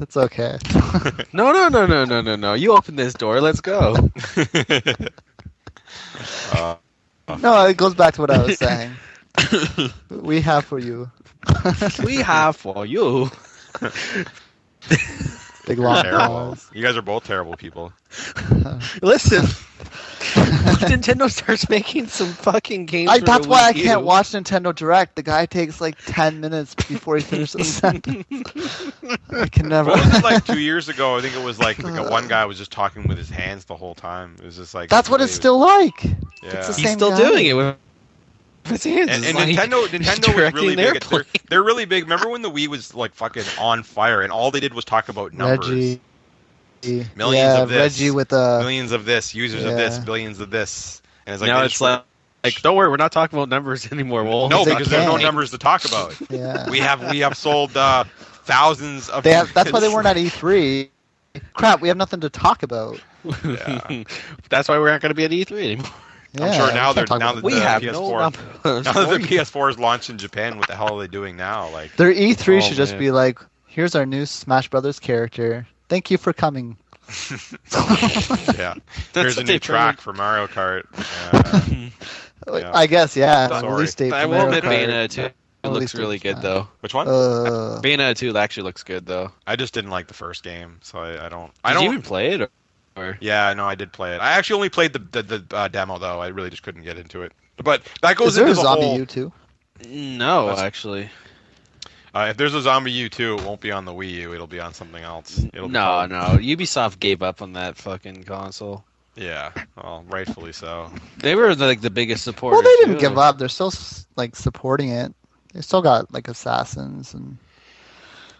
It's okay. No. You open this door. Let's go. No, it goes back to what I was saying. We have for you. We have for you. Big long Terrible. pause. You guys are both terrible people. Listen. Nintendo starts making some fucking games. for That's the why I Wii U. can't watch Nintendo Direct. The guy takes like 10 minutes before he finishes a sentence. I can never. What was it like 2 years ago? I think it was like one guy was just talking with his hands the whole time. It was just like That's what it's still like. Yeah. It's the He's same still guy. doing it with his hands. And It's like Nintendo he's was directing really their big. plane. They're really big. Remember when the Wii was like fucking on fire and all they did was talk about numbers? Reggie. Millions yeah, of this. Reggie with the. Millions of this, users of this, Yeah. billions of this. And it's like Now they it's just like, don't worry, we're not talking about numbers anymore. Well, no, they because there's no can't. numbers to talk about. Yeah. We have sold thousands of. They have. That's why they units. weren't at E3. Crap, we have nothing to talk about. Yeah. That's why we're not going to be at E3 anymore. Yeah, I'm sure we now can't they're talk now about that We the have PS4 no numbers. now that the PS4 is launched in Japan. What the hell are they doing now? Like Their E3 Oh, should just man. be like, Here's our new Smash Brothers character. Thank you for coming. Yeah. That's Here's a what new they track for Mario Kart. Yeah. I guess, yeah. Sorry. Release date I for will Mario admit Kart. Bayonetta 2 Release looks date really for good Smash. though. Which one? Bayonetta 2 actually looks good though. I just didn't like the first game, so I don't. Did you even play it? Or? Yeah, no, I did play it. I actually only played the demo though. I really just couldn't get into it. But that goes Is there into a the Zombie whole. U too? No, That's- actually. If there's a Zombie U2, it won't be on the Wii U. It'll be on something else. It'll be No, called- no. Ubisoft gave up on that fucking console. Yeah, well, rightfully so. They were like the biggest supporters. Well, they didn't too. give up. They're still like supporting it. They still got like Assassins and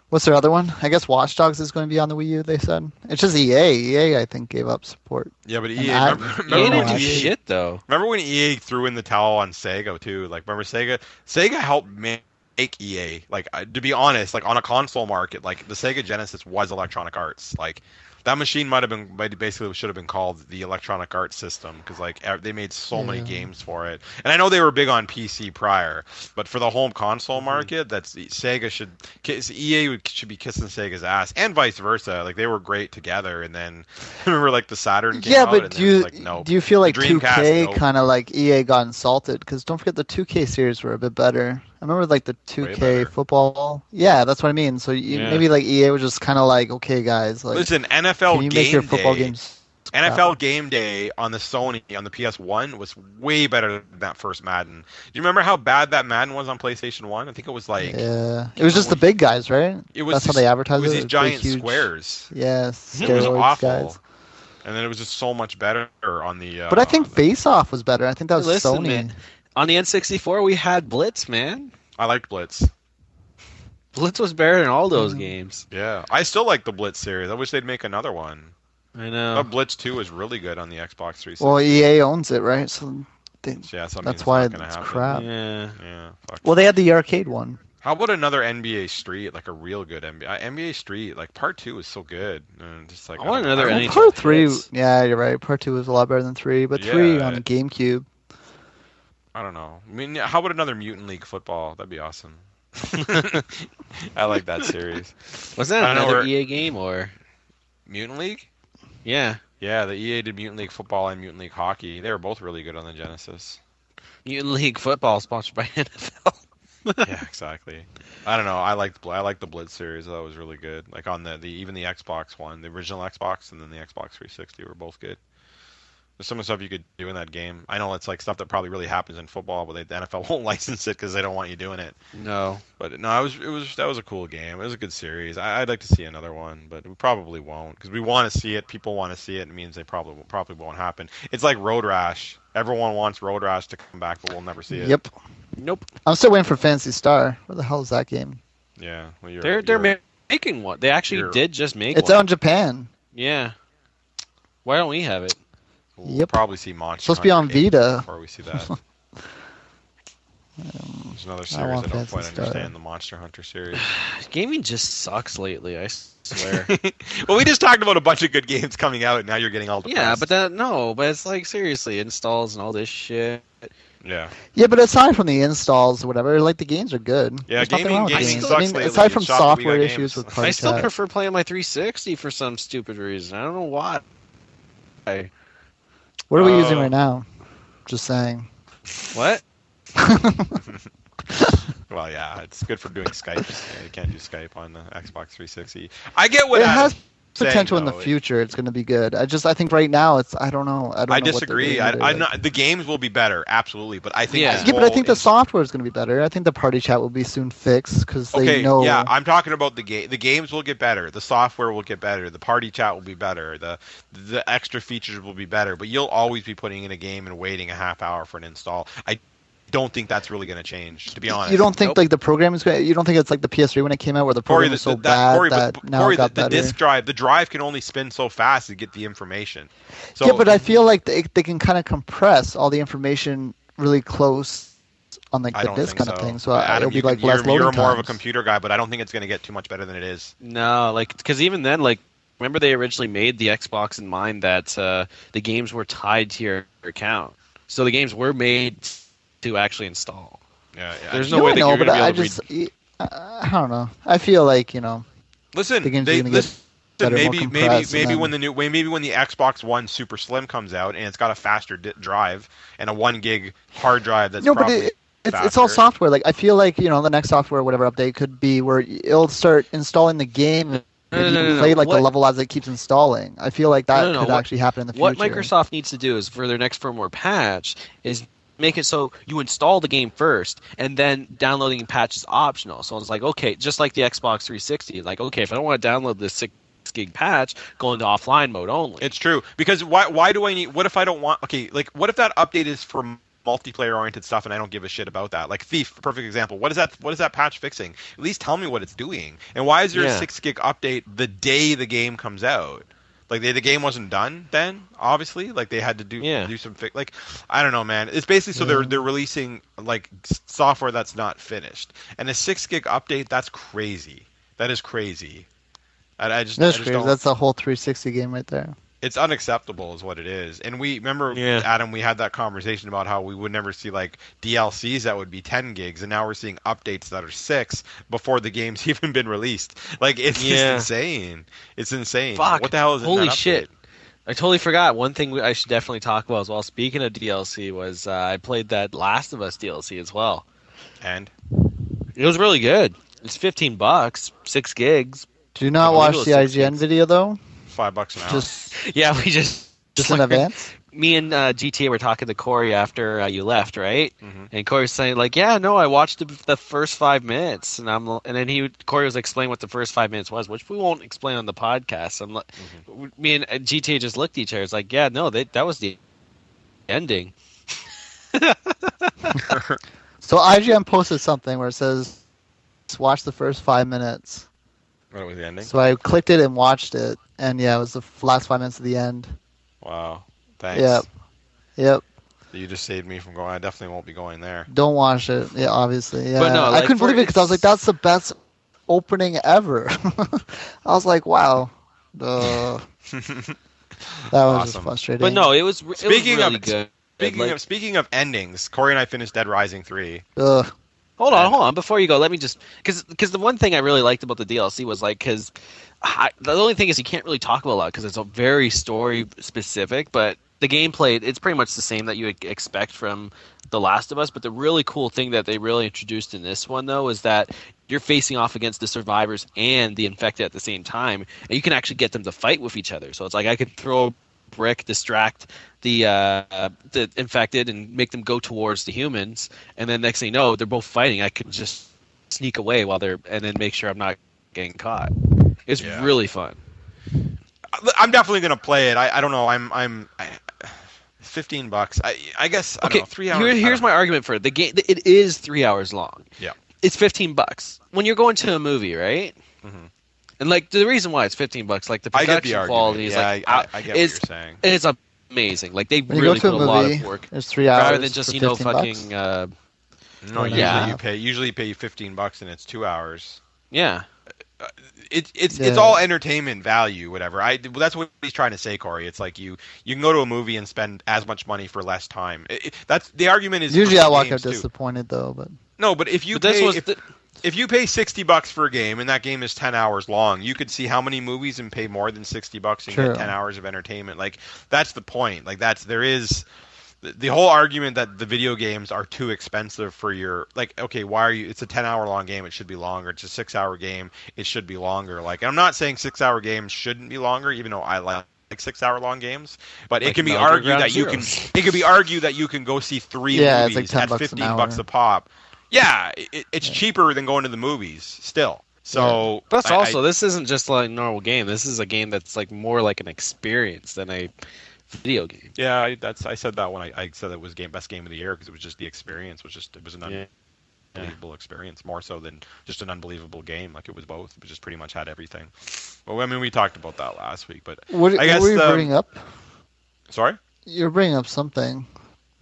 what's their other one? I guess Watch Dogs is going to be on the Wii U. They said it's just EA. EA, I think, gave up support. Yeah, but And EA. I- EA Remember didn't when do actually- shit though. Remember when EA threw in the towel on Sega too? Like, remember Sega? Sega helped make EA. Like, to be honest, like on a console market, like the Sega Genesis was Electronic Arts. Like, that machine basically should have been called the Electronic Arts System because like they made so many Yeah. games for it. And I know they were big on PC prior, but for the home console market, that's Sega should should be kissing Sega's ass, and vice versa. Like they were great together. And then remember like the Saturn came Yeah, out, but and do it was you like, nope. do you feel like The Dreamcast, 2K nope. kind of like EA got insulted? Because don't forget the 2K series were a bit better. I remember like the Way 2K better. football. Yeah, that's what I mean. So Yeah. maybe like EA was just kind of like, okay, guys, like, Listen, NFL can you Game make your football Day. games? NFL Game Day on the Sony on the PS1 was way better than that first Madden. Do you remember how bad that Madden was on PlayStation 1? I think it was like Yeah, it was just the big guys, right? it was That's how these- they advertised it was it. these Big, giant huge- squares. Yes, It was steroids awful. guys. And then it was just so much better on the But I think on the- Face Off was better. I think that was Listen, Sony. man. On the N64, we had Blitz, man. I liked Blitz. Blitz was better than all those Mhm. games. Yeah. I still like the Blitz series. I wish they'd make another one. I I know. thought Blitz 2 is really good on the Xbox 360. Well, EA owns it, right? So they, yeah, so that means that's it's why not gonna it's happen. crap. Yeah. Yeah, fuck. Well, they had the arcade one. How about another NBA Street, like a real good NBA Street? Like Part 2 is so good. Just like I want don't know. another I Well, NHL part 3, hits. yeah, you're right. Part 2 was a lot better than 3, but 3 Yeah. on GameCube. I don't know. I mean, how about another Mutant League football? That'd be awesome. I like that series. Was that I know another we're- EA game or? Mutant League? Yeah. Yeah, the EA did Mutant League football and Mutant League hockey. They were both really good on the Genesis. Mutant League Football sponsored by NFL. Yeah, exactly. I don't know. I like the Blitz series. That was really good. Like on the even the Xbox one, the original Xbox, and then the Xbox 360 were both good. There's some of the stuff you could do in that game. I know it's like stuff that probably really happens in football, but the NFL won't license it because they don't want you doing it. No. But no, that was a cool game. It was a good series. I'd like to see another one, but we probably won't because we want to see it. People want to see it. It means they probably won't happen. It's like Road Rash. Everyone wants Road Rash to come back, but we'll never see it. Yep. Nope. I'm still waiting for Fantasy Star. Where the hell is that game? Yeah. Well, They're making one. They actually you're- did just make It's one. out in Japan. Yeah. Why don't we have it? We'll Yep. probably see Monster Supposed to be Hunter on games Vita. before we see that. There's another series I, want don't Fantasy quite Star. understand, the Monster Hunter series. Gaming just sucks lately, I swear. Well, we just talked about a bunch of good games coming out, and now you're getting all depressed. Yeah, but it's like seriously installs and all this shit. Yeah. Yeah, but aside from the installs or whatever, like the games are good. Yeah, There's nothing gaming- wrong with gaming games. sucks I mean, lately. aside It's from shocking we software got issues games. with I Party still Chat. prefer playing my 360 for some stupid reason. I don't know why. What are we using Oh. right now? Just saying. What? Well, yeah, it's good for doing Skype. Yeah, you can't do Skype on the Xbox 360. I get what It Adam's has potential in the saying, though. future. It's going to be good. I think right now it's. I don't know. I don't I know what they're disagree. doing either, I like- not, the games will be better, absolutely, but I think Yeah. this Yeah, but I whole think the ins- software is going to be better. I think the Party Chat will be soon fixed because they Okay, know. yeah, I'm talking about the game. The games will get better. The software will get better. The party chat will be better. The extra features will be better. But you'll always be putting in a game and waiting a half hour for an install. I don't think that's really going to change, to be honest. You don't think Nope. like the program is going? You don't think it's like the PS3 when it came out, where the Corey, program was so bad Corey, that but, now Corey, it got the better? disk drive, the drive can only spin so fast to get the information. So, Yeah, but I feel like they can kind of compress all the information really close on like I the don't disc think kind of thing. So Adam, it'll be you like can- less loading You're more of a times. computer guy, but I don't think it's going to get too much better than it is. No, like because even then, like remember they originally made the Xbox in mind that the games were tied to your account, so the games were made to actually install. Yeah, yeah. There's No, no way I that know, you're but gonna be I able to just I don't know. I feel like Listen, The games are they gonna get listen. better, more compressed, and Maybe then when the Xbox One Super Slim comes out and it's got a faster drive and a 1 gig hard drive that's no, but probably it's all faster. software. Like I feel like the next software, whatever update could be, where it'll start installing the game No, and no, you can no, no. play like the What? level as it keeps installing. I feel like No, that no, no. could actually happen in the What future. Microsoft needs to do is for their next firmware patch is make it so you install the game first and then downloading patch is optional. So it's like, okay, just like the Xbox 360, like, okay, if I don't want to download this 6 gig patch, go into offline mode only. It's true because why do I need? What if I don't want? Okay, like what if that update is for multiplayer oriented stuff and I don't give a shit about that? Like Thief, perfect example. What is that patch fixing? At least tell me what it's doing. And why is there a Yeah. 6 gig update the day the game comes out? Like the game wasn't done then, obviously. Like they had to Yeah. do some fix. Like I don't know, man. It's basically so they're releasing like software that's not finished, and a 6 gig update. That's crazy. That is crazy. I just That's I just crazy. don't. That's a whole 360 game right there. It's unacceptable is what it is. And we remember, Yeah. Adam, we had that conversation about how we would never see like DLCs that would be 10 gigs, and now we're seeing updates that are 6 before the game's even been released. Like it's just Yeah. insane. It's insane. Fuck. What the hell is in Holy that shit. update? I totally forgot. One thing I should definitely talk about as well. Speaking of DLC, was I played that Last of Us DLC as well. And It was really good. It's $15, 6 gigs. Do you not I believe watch it the was 16. IGN video though? $5 an hour. Just Yeah, we just in advance. me and GTA were talking to Corey after you left, right? Mhm. And Corey was saying like, "Yeah, no, I watched the first 5 minutes," and then Corey was explaining what the first 5 minutes was, which we won't explain on the podcast. I'm like, me and GTA just looked at each other. It's like, yeah, no, that was the ending. So IGN posted something where it says, "Watch the first 5 minutes." What was the ending? So I clicked it and watched it, and yeah, it was the last 5 minutes of the end. Wow. Thanks. Yep. Yep. You just saved me from going. I definitely won't be going there. Don't watch it. Yeah, obviously. Yeah. But no, I like, couldn't for- believe it because I was like, "That's the best opening ever." I was like, "Wow." That was just Awesome. frustrating. But no, it was Speaking really of- good. Speaking of endings, Corey and I finished Dead Rising 3. Ugh. Hold on. Before you go, let me just because the one thing I really liked about the DLC was like because the only thing is you can't really talk about a lot because it's a very story specific, but the gameplay it's pretty much the same that you would expect from The Last of Us. But the really cool thing that they really introduced in this one though is that you're facing off against the survivors and the infected at the same time, and you can actually get them to fight with each other. So it's like I could throw a brick, distract the infected, and make them go towards the humans, and then next thing you know, they're both fighting. I could just sneak away and then make sure I'm not getting caught. It's Yeah. really fun. I'm definitely gonna play it. I don't know. I'm $15. I guess. I don't know, 3 hours. Here's my argument for it. The game. It is 3 hours long. Yeah. It's $15. When you're going to a movie, right? Mhm. And like the reason why it's $15, like the I get the production argument. quality is Yeah, like I get what you're saying. it's amazing. Like they When you really go to put a a lot movie, of work there's 3 hours rather than just for you know $15 fucking No, Yeah. usually you pay $15 and it's 2 hours. yeah. It's Yeah. all entertainment value, whatever. That's what he's trying to say, Corey. It's like you can go to a movie and spend as much money for less time. That's the argument is. Usually for I walk games, out too. disappointed though, but No, but if you But this pay was if you pay $60 for a game and that game is 10 hours long, you could see how many movies and pay more than $60 and True. get 10 hours of entertainment. Like that's the point. Like there is the whole argument that the video games are too expensive for your like okay, why are you it's a 10-hour long game, it should be longer. It's a 6-hour game, it should be longer. Like I'm not saying 6-hour games shouldn't be longer even though I like 6-hour long games, but it Like can be Metal Gear argued Ground that you can Zeroes. it could be argued that you can go see 3 Yeah, it's movies like at $10 an $15 hour. a pop. Yeah, it's cheaper than going to the movies still. So Plus, I- also, this isn't just like a normal game. This is a game that's like more like an experience than a video game. yeah, I said that when I said it was best game of the year because it was just the experience it was an Yeah. unbelievable experience more so than just an unbelievable game. Like it was both. It just pretty much had everything. Well, I mean, we talked about that last week, but what I guess were you bringing up? sorry. You're bringing up something.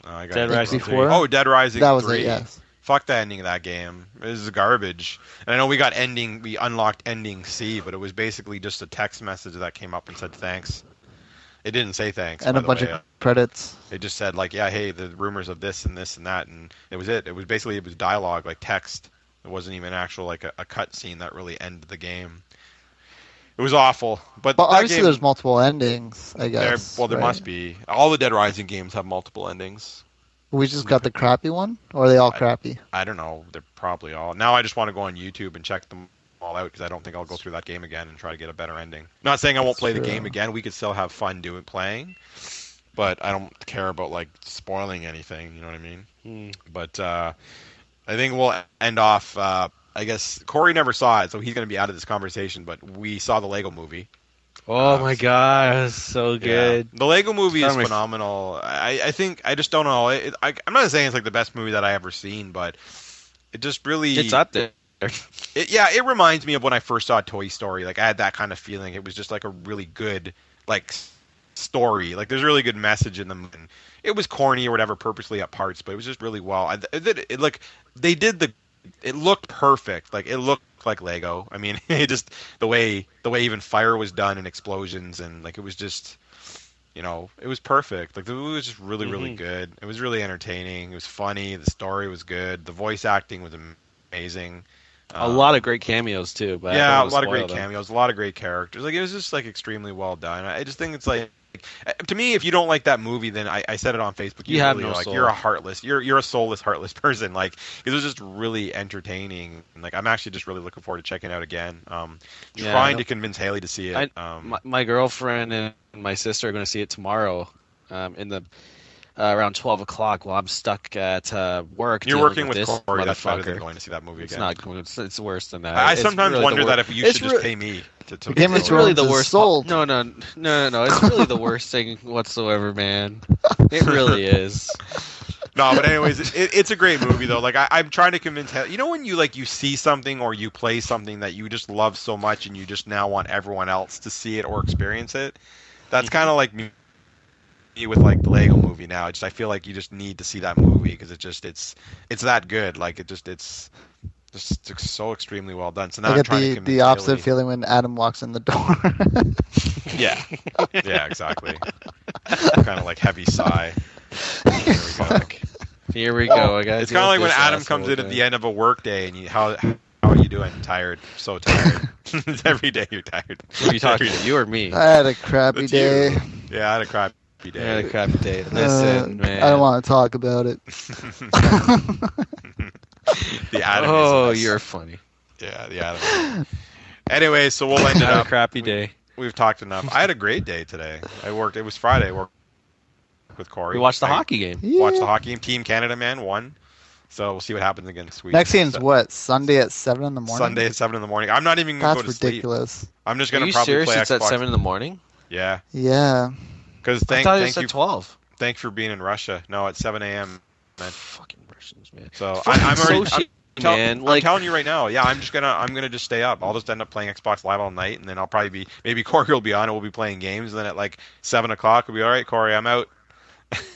I got Dead it. Rising before? 3. Oh, Dead Rising That was 3. it. Yes. Fuck the ending of that game. This is garbage. And I know we unlocked ending C, but it was basically just a text message that came up and said thanks. It didn't say thanks. And by a the bunch way. of credits. It just said like, yeah, hey, the rumors of this and this and that, and it was it. It was basically dialogue, like text. It wasn't even actual like a cut scene that really ended the game. It was awful. But But that obviously, game, there's multiple endings. I guess. there right? must be. All the Dead Rising games have multiple endings. We just got the crappy one, or are they all I, crappy? I don't know. They're probably all. Now I just want to go on YouTube and check them all out because I don't think I'll go through that game again and try to get a better ending. Not saying I won't That's play the true. game again. We could still have fun playing, but I don't care about like spoiling anything. You know what I mean? But I think we'll end off. I guess Corey never saw it, so he's going to be out of this conversation. But we saw the Lego Movie. Oh my god, so good. Yeah. The Lego Movie is Probably my phenomenal. I think I just don't know. I'm not saying it's like the best movie that I ever seen, but it just really It's up there. it reminds me of when I first saw Toy Story. Like I had that kind of feeling. It was just like a really good like story. Like there's a really good message in them. And it was corny or whatever, purposely at parts, but it was just really well. It like they did the. It looked perfect. Like it looked like Lego. I mean, it just the way even fire was done and explosions and like it was just. It was perfect. Like the movie was just really, really good. It was really entertaining. It was funny. The story was good. The voice acting was amazing. A lot of great cameos too. But Yeah, a lot of great cameos, a lot of great characters. Like it was just like extremely well done. I just think it's like to me, if you don't like that movie, then I said it on Facebook. You have really no like soul. you're a heartless, you're a soulless, heartless person. Like it was just really entertaining. And, like I'm actually just really looking forward to checking it out again. Trying to convince Haley to see it. My girlfriend and my sister are going to see it tomorrow, in the around 12 o'clock. While I'm stuck at work. You're dealing working with this Corey. That's better than motherfucker. going to see that movie It's again. not. It's worse than that. I It's sometimes really wonder the that if you should just pay me to Game of It's go. really Thrones the is worst. sold. No. It's really the worst thing whatsoever, man. It really is. No, but anyways, it's a great movie though. Like I'm trying to convince when you see something or you play something that you just love so much and you just now want everyone else to see it or experience it. That's kind of like me with like the Lego Movie now. I feel like you just need to see that movie because it's that good. Like it's just so extremely well done. So now I I'm get trying to convince the opposite Haley. feeling when Adam walks in the door. Yeah, yeah, exactly. Kind of like heavy sigh. There we go. Here we go. I got. It's kind of like when Adam comes in at the end of a work day and how are you doing? Tired, so tired. Every day you're tired. What are you talking to? You or me? I had a crappy That's day. you. Yeah, I had a crappy I day. had a crappy day. Listen, man. I don't want to talk about it. The Adam. Oh, is you're funny. Yeah, the Adam. Anyway, so we'll end it Had a up. crappy day. We've talked enough. I had a great day today. I worked. It was Friday. I worked with Corey. We watched the I hockey game. Watched the Yeah. hockey game. Team Canada, man, won. So we'll see what happens again next week. Next game's So- what? Sunday at 7 in the morning? Sunday at 7 in the morning. I'm not even gonna That's go to sleep. ridiculous. I'm just Are gonna you probably serious? play It's Xbox. at 7 in the morning. Yeah, Yeah. because I thought it was thank you at 12. thanks for being in Russia. No, it's 7 a.m. man. Fucking Russians, man. So Fucking I'm already. so shit, I'm man. Like, telling you right now. Yeah, I'm gonna just stay up. I'll just end up playing Xbox Live all night, and then I'll probably maybe Corey will be on and we'll be playing games. And then at like 7 o'clock, we'll be all right. Corey, I'm out.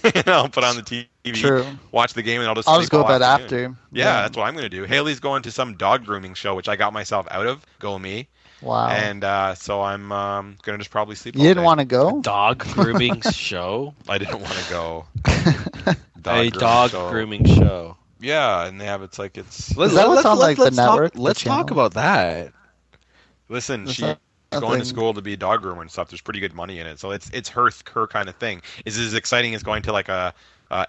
And I'll put on the TV, True. watch the game, and I'll just I'll sleep just go all to bed afternoon. after. Yeah, that's what I'm gonna do. Haley's going to some dog grooming show, which I got myself out of. Go me. Wow. And so I'm gonna just probably sleep. You all didn't day. want to go? dog grooming show. I didn't want to go. A dog show. grooming show. Yeah, and they have it's like it's. Is that what's on, like, the network, the Let's talk channel? about that. Listen, That's she's not- going to nothing. school to be a dog groomer and stuff. There's pretty good money in it, so it's her kind of thing. Is it as exciting as going to like a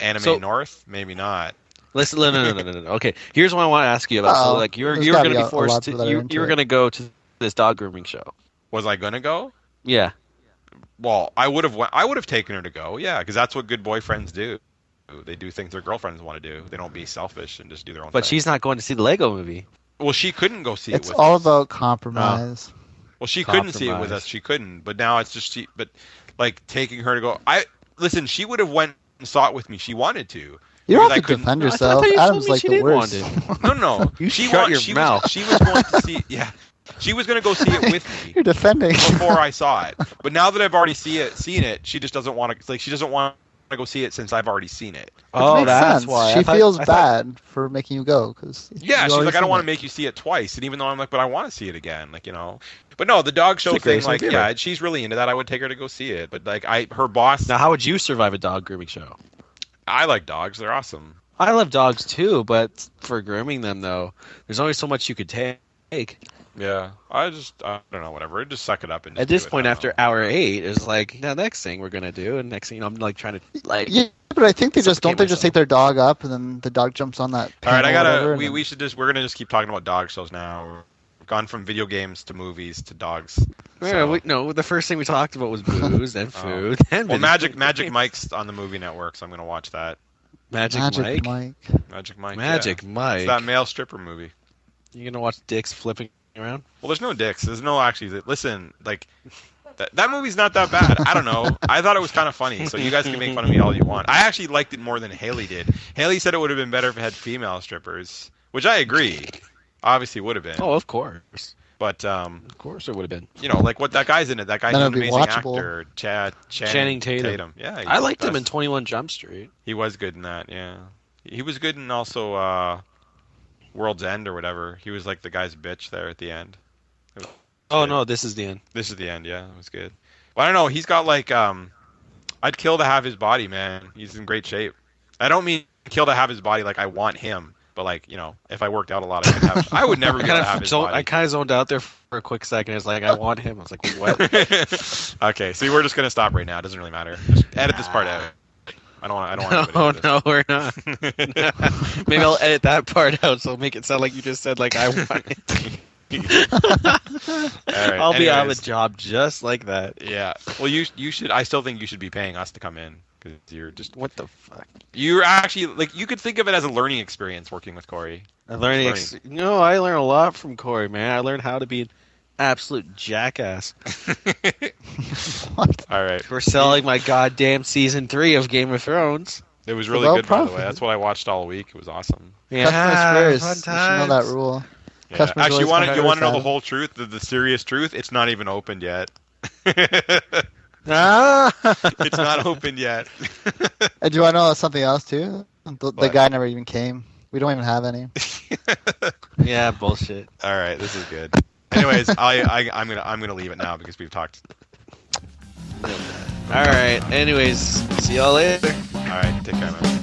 Anime So- North? Maybe not. Listen, no. Okay, here's what I want to ask you about. So, Uh-oh. like, you're There's going gotta to be be a forced lot to. of people that are You into were it. going to go to this dog grooming show. Was I gonna go? Yeah. Well, I would have taken her to go. Yeah, because that's what good boyfriends do. They do things their girlfriends want to do. They don't be selfish and just do their own. But thing. she's not going to see the Lego movie. Well, she couldn't go see It's it with all us. about compromise. Well, she couldn't see it with Compromise. us. She couldn't. But now it's just she. But like taking her to go. Listen. She would have went and saw it with me. She wanted to. You Because don't I have to couldn't- defend I yourself. thought you told Adam's me like she the didn't worst. want No. You she shut your she mouth. Was going to see. Yeah. She was going to go see it with me You're defending. before I saw it. But now that I've already seen it, she just doesn't want to. Like she doesn't want to go see it since I've already seen it. Which Oh, makes that's sense. why. She I thought- feels I thought- bad for making you go because Yeah, she's like, I don't want to make you see it twice. And even though I'm like, but I want to see it again, like But no, the dog show It's a great thing, like, idea. yeah, she's really into that. I would take her to go see it. But like, her boss. Now, how would you survive a dog grooming show? I like dogs. They're awesome. I love dogs too, but for grooming them though, there's only so much you could take. Yeah, I don't know, whatever. Just suck it up and just At this do it. point, I don't after know. hour 8, is like the next thing we're gonna do, and next thing you know, I'm like trying to like Yeah, but I think they just suffocate don't. They just take myself. their dog up, and then the dog jumps on that All right, panel I or gotta. whatever. And We then... we should just. We're gonna just keep talking about dog shows now. We've gone from video games to movies to dogs. Yeah, So, no, the first thing we talked about was booze, then Oh. food, then well, video Magic games. Mike's on the movie network, so I'm gonna watch that. Magic Magic Mike, Mike. Magic Mike. Magic Yeah. Mike. It's that male stripper movie. You gonna watch dicks flipping around? Well, there's no dicks. There's no actually. Listen, like that movie's not that bad. I don't know. I thought it was kind of funny. So you guys can make fun of me all you want. I actually liked it more than Haley did. Haley said it would have been better if it had female strippers, which I agree. Obviously would have been. Oh, of course, But of course it would have been. you know, like what that guy's in it. That guy's Then an it'd be amazing watchable. actor. Channing Tatum. Yeah, I liked him in that's- 21 Jump Street. He was good in that. Yeah, he was good in also World's End or whatever. He was like the guy's bitch there at the end. Oh good. no, this is the end. This is the end. Yeah, it was good. Well, I don't know. He's got like I'd kill to have his body, man. He's in great shape. I don't mean kill to have his body like I want him, but like, you know, if I worked out a lot, I would never be able to have his I body. kind of zoned out there for a quick second. It's like I want him. I was like, what? Okay, see, we're just gonna stop right now. It doesn't really matter. Just edit this part out. I don't want. No, anybody to no, we're not. Maybe I'll edit that part out, so make it sound like you just said like I want it. do this. All right. I'll be out of anyways, a job just like that. Yeah. Well, you should. I still think you should be paying us to come in because What the fuck? you're actually like you could think of it as a learning experience working with Corey. I learned. No, I learned a lot from Corey, man. I learned how to be an absolute jackass What? All right. for selling my goddamn season 3 of Game of Thrones. It was really Well, good, by the way. profit. that's what I watched all week. It was awesome. Yeah, Customers fun first. You should know that times. rule. Yeah. Customers Actually, always you come want to know first, the whole truth, the serious truth? It's not even opened yet. Ah! It's not opened yet. And do you want to know something else too? The What? guy never even came. We don't even have any. Yeah, bullshit. All right, this is good. Anyways, I'm gonna leave it now because we've talked. All right. Anyways, see y'all later. All right, take care, man.